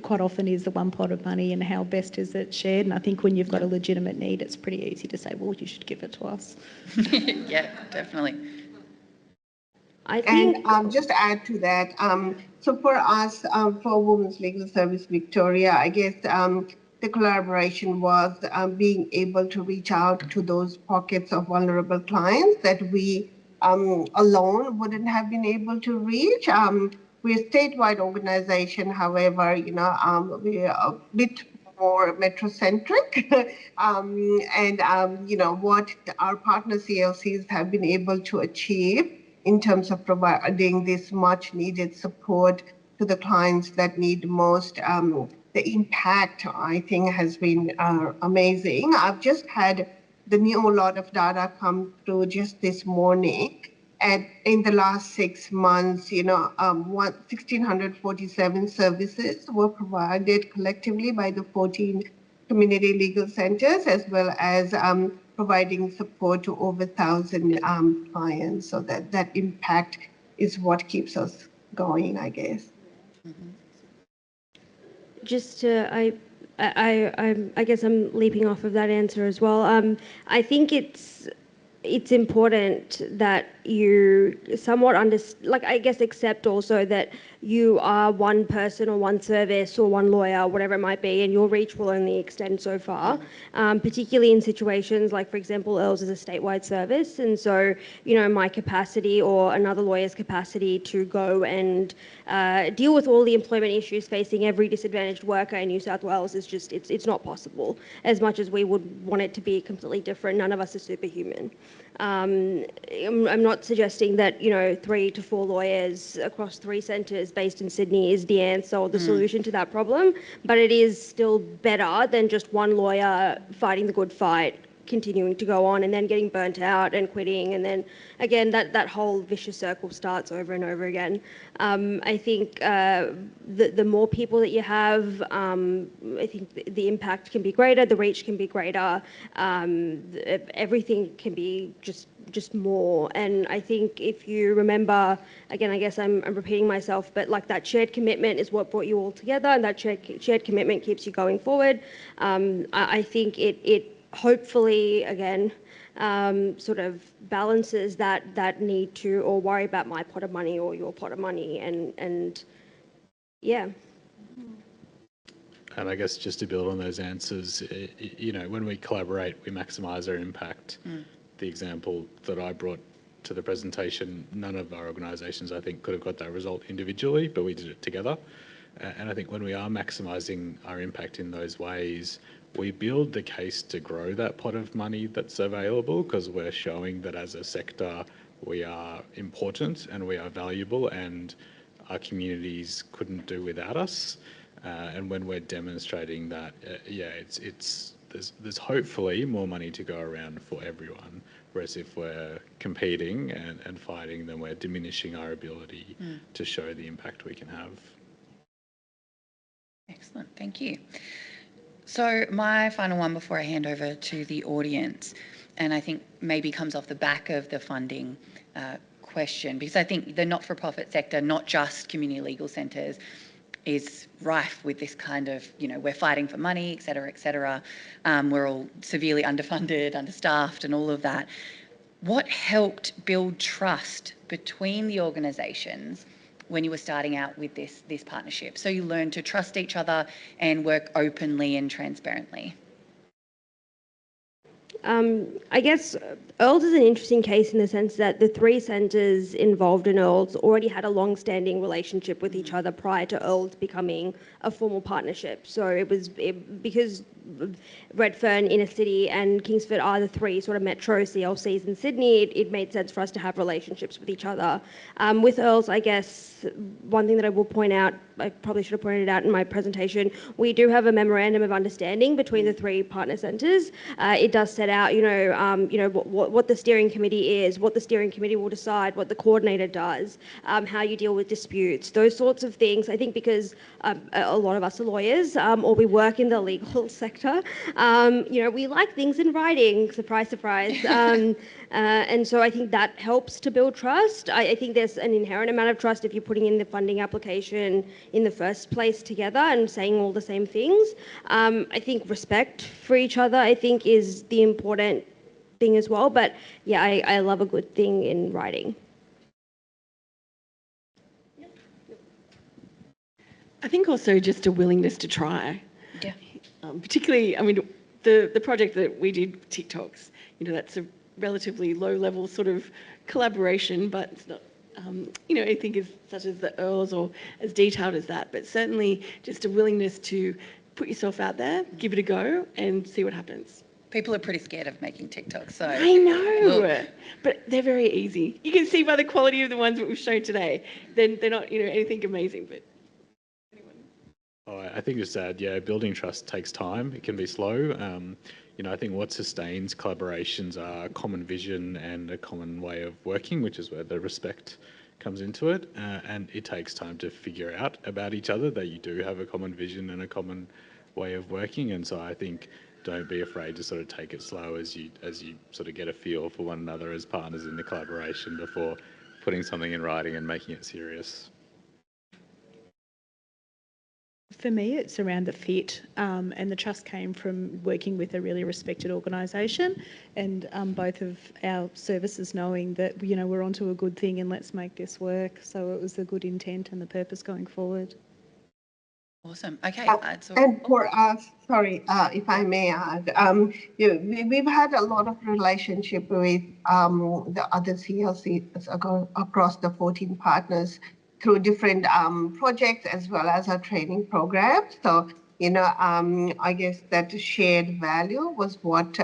[SPEAKER 10] quite often is the one pot of money and how best is it shared. And I think when you've got a legitimate need, it's pretty easy to say, well, you should give it to us.
[SPEAKER 1] Yeah, definitely.
[SPEAKER 2] I think,
[SPEAKER 11] And just to add to that, so for us, for Women's Legal Service Victoria, I guess the collaboration was being able to reach out to those pockets of vulnerable clients that we alone wouldn't have been able to reach. We're a statewide organization, however, we're a bit more metrocentric. What our partner CLCs have been able to achieve in terms of providing this much needed support to the clients that need most. The impact, I think, has been amazing. I've just had the new lot of data come through just this morning. And in the last 6 months, 1,647 services were provided collectively by the 14 community legal centers, as well as providing support to over 1,000 clients. So that impact is what keeps us going, I guess.
[SPEAKER 2] just to, I guess I'm leaping off of that answer as well. I think it's important that you somewhat accept also that you are one person or one service or one lawyer, whatever it might be, and your reach will only extend so far, particularly in situations like, for example, EARLS is a statewide service, and so, my capacity or another lawyer's capacity to go and deal with all the employment issues facing every disadvantaged worker in New South Wales is just, it's not possible. As much as we would want it to be completely different, none of us are superhuman. I'm not suggesting that 3 to 4 lawyers across 3 centres based in Sydney is the answer or the solution to that problem, but it is still better than just one lawyer fighting the good fight, continuing to go on and then getting burnt out and quitting, and then again that whole vicious circle starts over and over again. I think the more people that you have, I think the impact can be greater, the reach can be greater, everything can be just more. And I think if you remember, again, I guess I'm repeating myself, but like that shared commitment is what brought you all together, and that shared commitment keeps you going forward. I think it hopefully, again, sort of balances that need to or worry about my pot of money or your pot of money, and yeah.
[SPEAKER 13] And I guess just to build on those answers, when we collaborate, we maximise our impact. The example that I brought to the presentation, none of our organisations, I think, could have got that result individually, but we did it together. And I think when we are maximising our impact in those ways, we build the case to grow that pot of money that's available, because we're showing that as a sector we are important and we are valuable and our communities couldn't do without us. And when we're demonstrating that, there's hopefully more money to go around for everyone. Whereas if we're competing and fighting, then we're diminishing our ability to show the impact we can have.
[SPEAKER 1] Excellent, thank you. So my final one before I hand over to the audience, and I think maybe comes off the back of the funding question, because I think the not-for-profit sector, not just community legal centres, is rife with this kind of, we're fighting for money, et cetera, we're all severely underfunded, understaffed and all of that. What helped build trust between the organisations when you were starting out with this partnership, so you learned to trust each other and work openly and transparently?
[SPEAKER 2] I guess EARLS is an interesting case in the sense that the 3 centres involved in EARLS already had a long-standing relationship with each other prior to EARLS becoming a formal partnership. So because Redfern, Inner City and Kingsford are the 3 sort of metro CLCs in Sydney, it made sense for us to have relationships with each other. With EARLS, I guess one thing that I will point out, I probably should have pointed it out in my presentation, we do have a memorandum of understanding between the 3 partner centres. It does set out, what the steering committee is, what the steering committee will decide, what the coordinator does, how you deal with disputes, those sorts of things. I think because a lot of us are lawyers, or we work in the legal sector, sector. We like things in writing, surprise, surprise. And so I think that helps to build trust. I think there's an inherent amount of trust if you're putting in the funding application in the first place together and saying all the same things. I think respect for each other, I think, is the important thing as well. But yeah, I love a good thing in writing.
[SPEAKER 3] I think also just a willingness to try.
[SPEAKER 1] Yeah.
[SPEAKER 3] Particularly, I mean, the project that we did, TikToks, that's a relatively low-level sort of collaboration, but it's not, anything as such as the Earls or as detailed as that. But certainly just a willingness to put yourself out there, give it a go, and see what happens.
[SPEAKER 1] People are pretty scared of making TikToks, so...
[SPEAKER 3] I know,
[SPEAKER 1] look.
[SPEAKER 3] but they're very easy. You can see by the quality of the ones that we've shown today. They're not, anything amazing, but...
[SPEAKER 13] Oh, I think just to add, building trust takes time. It can be slow. I think what sustains collaborations are common vision and a common way of working, which is where the respect comes into it. And it takes time to figure out about each other that you do have a common vision and a common way of working. And so I think don't be afraid to sort of take it slow as you sort of get a feel for one another as partners in the collaboration before putting something in writing and making it serious.
[SPEAKER 10] For me, it's around the fit, and the trust came from working with a really respected organisation, and both of our services knowing that we're onto a good thing and let's make this work. So it was a good intent and the purpose going forward.
[SPEAKER 1] Awesome. Okay.
[SPEAKER 11] And for us, sorry, if I may add, we've had a lot of relationship with the other CLCs across the 14 partners through different projects as well as our training programs. So, I guess that shared value was what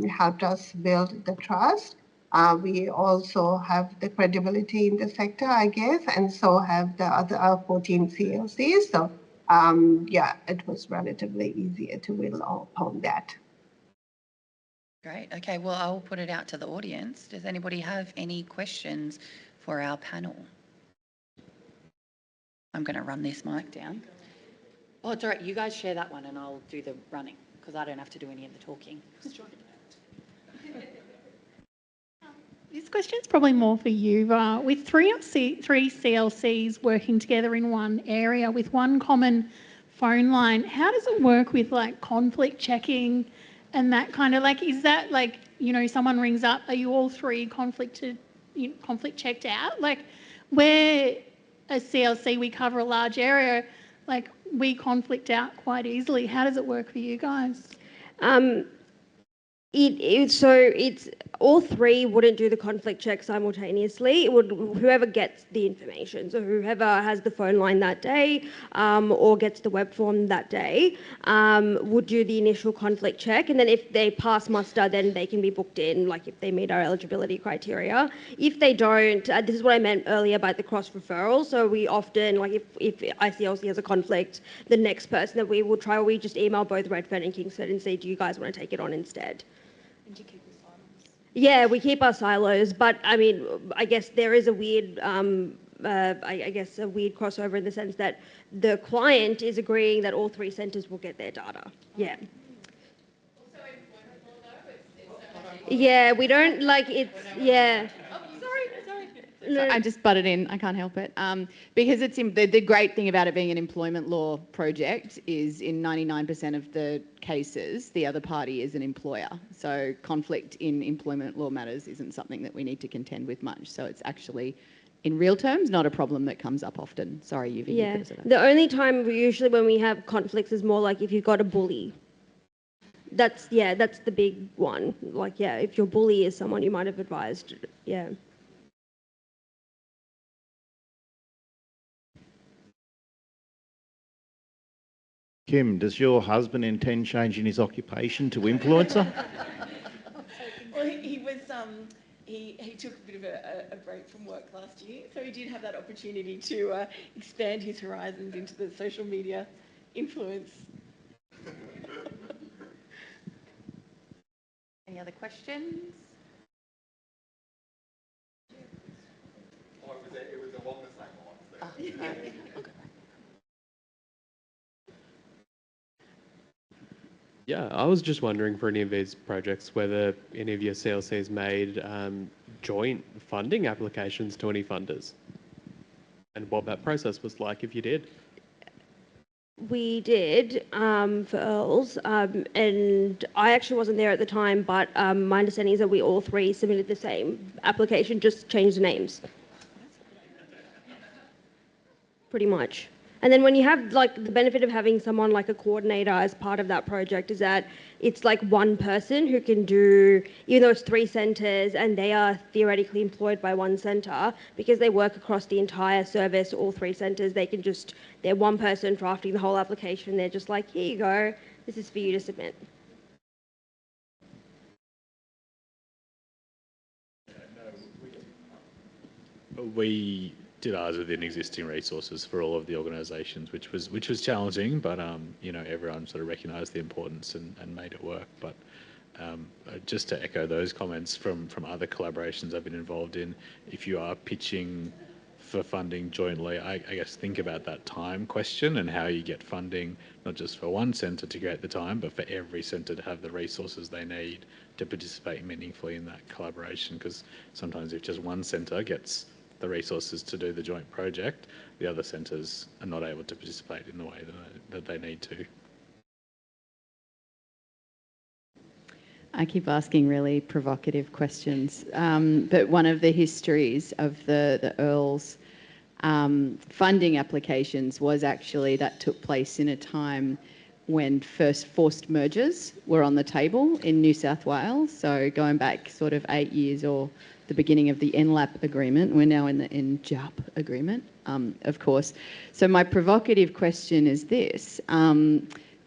[SPEAKER 11] helped us build the trust. We also have the credibility in the sector, I guess, and so have the other 14 CLCs. So, it was relatively easier to build upon that.
[SPEAKER 1] Great. Okay, well, I'll put it out to the audience. Does anybody have any questions for our panel? I'm going to run this mic down. Oh, it's all right. You guys share that one and I'll do the running because I don't have to do any of the talking.
[SPEAKER 14] This question's probably more for you. With three CLCs working together in one area with one common phone line, how does it work with conflict checking and that kind of is that someone rings up, are you all three conflict checked out? We're a CLC, we cover a large area, we conflict out quite easily. How does it work for you guys?
[SPEAKER 2] It's all three wouldn't do the conflict check simultaneously. It would whoever gets the information. So whoever has the phone line that day or gets the web form that day would do the initial conflict check, and then if they pass muster, then they can be booked in. If they meet our eligibility criteria. If they don't, this is what I meant earlier about the cross referral. So we often if ICLC has a conflict, the next person that we will try, we just email both Redfern and Kingsford and say, do you guys want to take it on instead? Yeah, we keep our silos, but I mean, I guess there is a weird, a weird crossover in the sense that the client is agreeing that all three centres will get their data. Yeah. Yeah, we don't yeah.
[SPEAKER 15] I just butted in, I can't help it. Because it's the great thing about it being an employment law project is in 99% of the cases, the other party is an employer. So conflict in employment law matters isn't something that we need to contend with much. So it's actually, in real terms, not a problem that comes up often. Sorry, Yuvi.
[SPEAKER 2] Yeah, the only time usually when we have conflicts is more if you've got a bully. That's the big one. If your bully is someone you might have advised, yeah.
[SPEAKER 16] Kim, does your husband intend changing his occupation to influencer?
[SPEAKER 3] Well, he was he took a bit of a break from work last year, so he did have that opportunity to expand his horizons into the social media influence.
[SPEAKER 1] Any other questions?
[SPEAKER 17] Oh, it was along the same lines.
[SPEAKER 1] Okay.
[SPEAKER 18] Yeah, I was just wondering for any of these projects whether any of your CLCs made joint funding applications to any funders and what that process was like if you did.
[SPEAKER 2] We did for Earls, and I actually wasn't there at the time, but my understanding is that we all three submitted the same application, just changed the names. Pretty much. And then when you have like the benefit of having someone like a coordinator as part of that project is that it's like one person who can do, even though it's 3 centres and they are theoretically employed by one centre, because they work across the entire service, all 3 centres, they're one person drafting the whole application. They're just like, here you go, this is for you to submit.
[SPEAKER 13] We did ours within existing resources for all of the organisations, which was challenging, but you know, everyone sort of recognised the importance and made it work. But just to echo those comments from other collaborations I've been involved in, if you are pitching for funding jointly, I guess think about that time question and how you get funding, not just for one centre to create the time, but for every centre to have the resources they need to participate meaningfully in that collaboration. Because sometimes if just one centre gets the resources to do the joint project, the other centres are not able to participate in the way that they need to.
[SPEAKER 15] I keep asking really provocative questions, but one of the histories of the Earls funding applications was actually that took place in a time when first forced mergers were on the table in New South Wales. So going back sort of 8 years, or the beginning of the NLAP agreement. We're now in the NJAP agreement, of course. So my provocative question is this.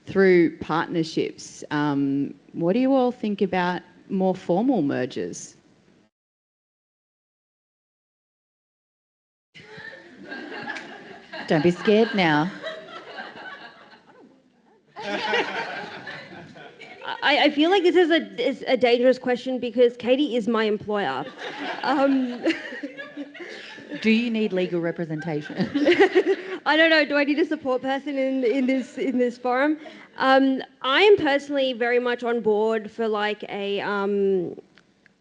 [SPEAKER 15] Through partnerships, what do you all think about more formal mergers?
[SPEAKER 1] Don't be scared now.
[SPEAKER 2] I feel like this is a dangerous question because Katie is my employer.
[SPEAKER 1] Do you need legal representation?
[SPEAKER 2] I don't know. Do I need a support person in this forum? I am personally very much on board for like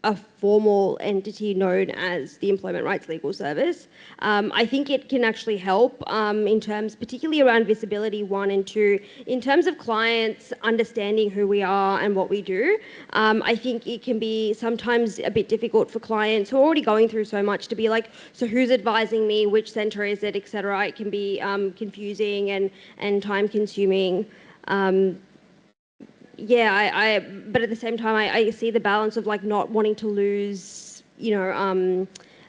[SPEAKER 2] a formal entity known as the Employment Rights Legal Service. I think it can actually help in terms, particularly around visibility 1 and 2, in terms of clients understanding who we are and what we do. I think it can be sometimes a bit difficult for clients who are already going through so much to be like, so who's advising me, which centre is it, etc. It can be confusing and time consuming. Yeah, but at the same time, I see the balance of like not wanting to lose, you know,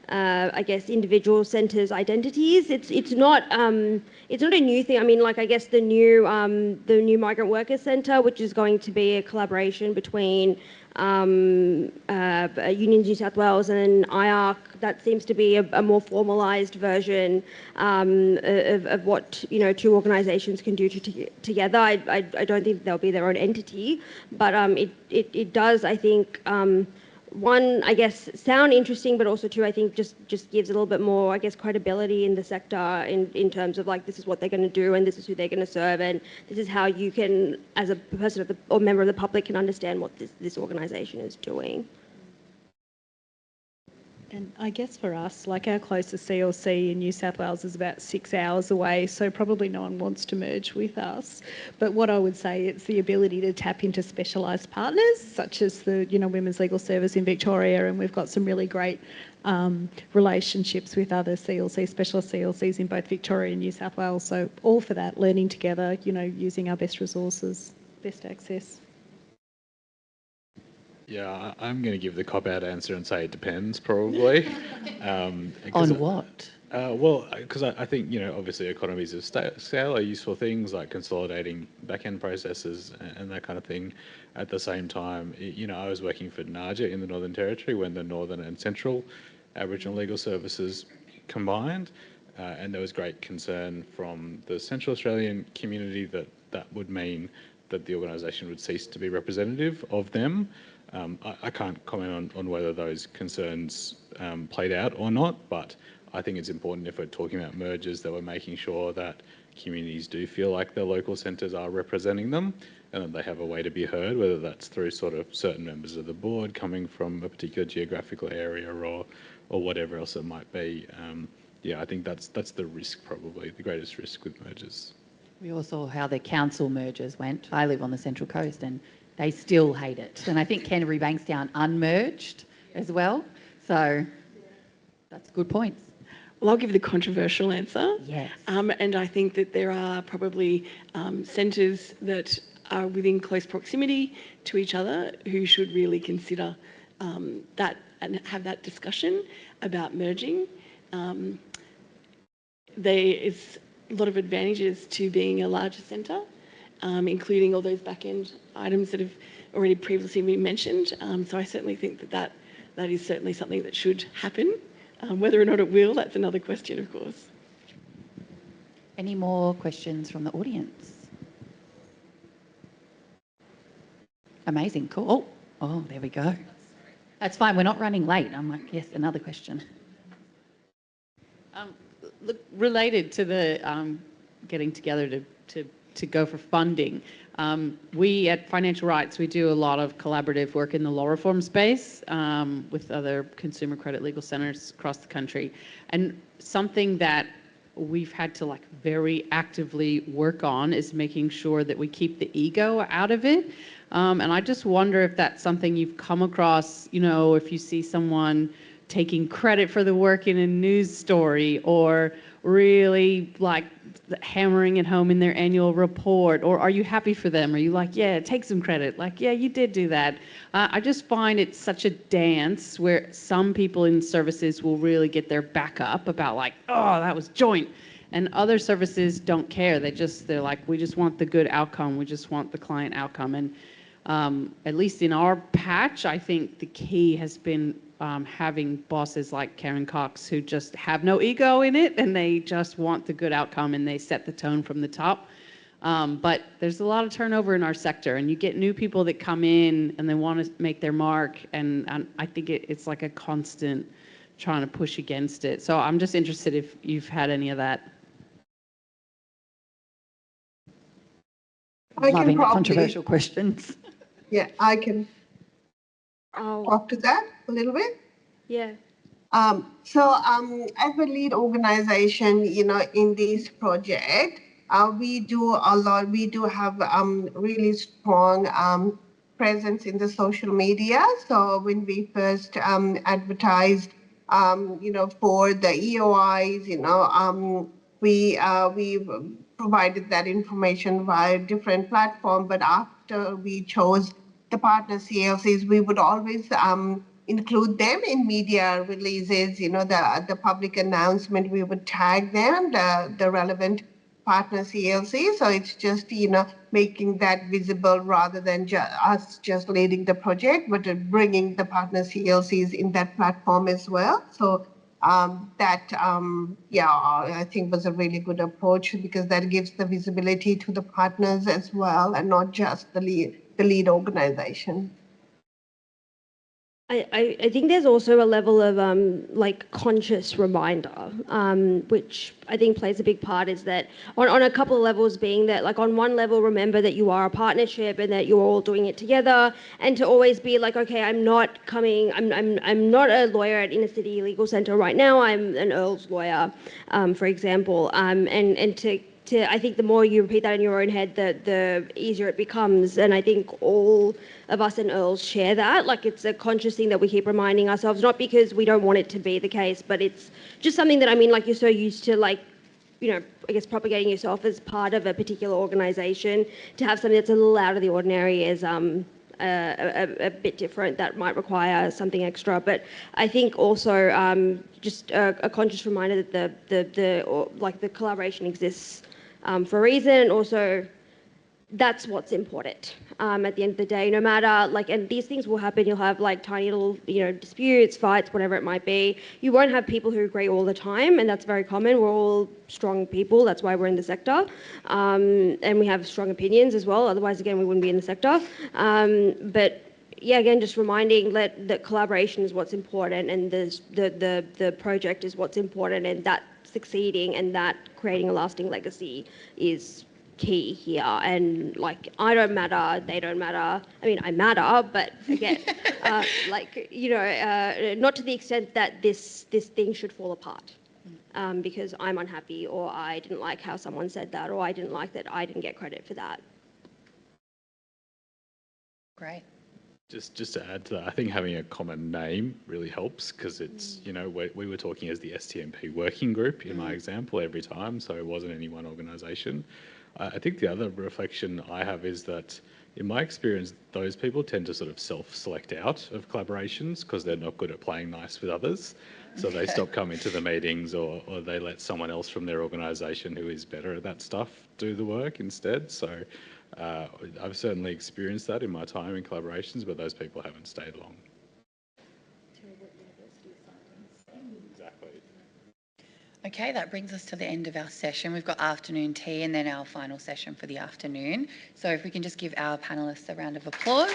[SPEAKER 2] I guess individual centres' identities. It's not a new thing. I mean, like I guess the new Migrant Workers Centre, which is going to be a collaboration between Unions New South Wales and IARC, that seems to be a more formalised version of what, you know, 2 organisations can do together. I don't think they'll be their own entity, but it does, I think, 1, I guess, sound interesting, but also 2, I think just gives a little bit more, I guess, credibility in the sector in terms of like, this is what they're going to do and this is who they're going to serve and this is how you can, as a person or member of the public, can understand what this organisation is doing.
[SPEAKER 10] And I guess for us, like our closest CLC in New South Wales is about 6 hours away, so probably no one wants to merge with us. But what I would say, it's the ability to tap into specialised partners, such as the, you know, Women's Legal Service in Victoria, and we've got some really great relationships with other CLC, specialist CLCs in both Victoria and New South Wales. So all for that, learning together, you know, using our best resources, best access.
[SPEAKER 13] Yeah, I'm going to give the cop-out answer and say it depends, probably.
[SPEAKER 1] On what?
[SPEAKER 13] Well, because I think, you know, obviously economies of scale are useful things like consolidating back-end processes and that kind of thing. At the same time, you know, I was working for NARJA in the Northern Territory when the Northern and Central Aboriginal Legal Services combined, and there was great concern from the Central Australian community that would mean that the organisation would cease to be representative of them. I can't comment on whether those concerns played out or not, but
[SPEAKER 9] I think it's important if we're talking about mergers that we're making sure that communities do feel like their local centres are representing them and that they have a way to be heard, whether that's through sort of certain members of the board coming from a particular geographical area or whatever else it might be. Yeah, I think that's the risk, probably the greatest risk with mergers.
[SPEAKER 1] We all saw how the council mergers went. I live on the Central Coast and they still hate it. And I think Canterbury Bankstown unmerged as well. So that's good points.
[SPEAKER 3] Well, I'll give the controversial answer.
[SPEAKER 1] Yes.
[SPEAKER 3] And I think that there are probably centres that are within close proximity to each other who should really consider that and have that discussion about merging. There is a lot of advantages to being a larger centre, including all those back-end items that have already previously been mentioned. So I certainly think that is certainly something that should happen. Whether or not it will, that's another question, of course.
[SPEAKER 1] Any more questions from the audience? Amazing, cool. Oh, there we go. That's fine, we're not running late. I'm like, yes, another question.
[SPEAKER 15] Look, related to the getting together to go for funding, we at Financial Rights, we do a lot of collaborative work in the law reform space with other consumer credit legal centres across the country. And something that we've had to very actively work on is making sure that we keep the ego out of it. And I just wonder if that's something you've come across, if you see someone taking credit for the work in a news story or really hammering it home in their annual report, or are you happy for them? Are you like, yeah, take some credit, yeah, you did do that? I just find it's such a dance where some people in services will really get their back up about oh, that was joint, and other services don't care. They're like, we just want the good outcome, we just want the client outcome. And at least in our patch, I think the key has been having bosses like Karen Cox who just have no ego in it and they just want the good outcome and they set the tone from the top. But there's a lot of turnover in our sector and you get new people that come in and they want to make their mark, and I think it's like a constant trying to push against it. So I'm just interested if you've had any of that.
[SPEAKER 1] Loving the controversial questions.
[SPEAKER 11] Yeah, I can talk to that a little bit.
[SPEAKER 2] Yeah.
[SPEAKER 11] So as a lead organization, in this project, we do a lot. We do have really strong presence in the social media. So when we first advertised, for the EOIs, we provided that information via different platforms. But after we chose the partner CLCs, we would always include them in media releases, the public announcement, we would tag them, the relevant partner CLC. So it's just, making that visible rather than us just leading the project, but bringing the partner CLCs in that platform as well. So I think was a really good approach because that gives the visibility to the partners as well and not just the lead organization.
[SPEAKER 2] I think there's also a level of conscious reminder, which I think plays a big part, is that on a couple of levels, being that on one level, remember that you are a partnership and that you're all doing it together, and to always be okay, I'm not a lawyer at Inner City Legal Centre right now, I'm an Earls lawyer, for example, and I think the more you repeat that in your own head, the easier it becomes. And I think all of us in Earls share that. It's a conscious thing that we keep reminding ourselves, not because we don't want it to be the case, but it's just something that, you're so used to, I guess propagating yourself as part of a particular organisation, to have something that's a little out of the ordinary is a bit different. That might require something extra. But I think also just a conscious reminder that the collaboration exists for a reason, and also that's what's important at the end of the day. No matter and these things will happen. You'll have tiny little disputes, fights, whatever it might be. You won't have people who agree all the time, and that's very common. We're all strong people. That's why we're in the sector, and we have strong opinions as well. Otherwise, again, we wouldn't be in the sector. But yeah, again, just reminding that collaboration is what's important, and the project is what's important, and that succeeding and that creating a lasting legacy is key here. And like, I don't matter, they don't matter. I mean, I matter, but again, like, you know, not to the extent that this thing should fall apart. Because I'm unhappy, or I didn't like how someone said that, or I didn't like that I didn't get credit for that.
[SPEAKER 1] Great.
[SPEAKER 13] Just to add to that, I think having a common name really helps, because it's, you know, we were talking as the STMP working group in my example every time, so it wasn't any one organisation. I think the other reflection I have is that, in my experience, those people tend to sort of self-select out of collaborations because they're not good at playing nice with others. So they stop coming to the meetings, or they let someone else from their organisation who is better at that stuff do the work instead. So I've certainly experienced that in my time in collaborations, but those people haven't stayed long. Exactly.
[SPEAKER 1] Okay, that brings us to the end of our session. We've got afternoon tea and then our final session for the afternoon. So if we can just give our panellists a round of applause.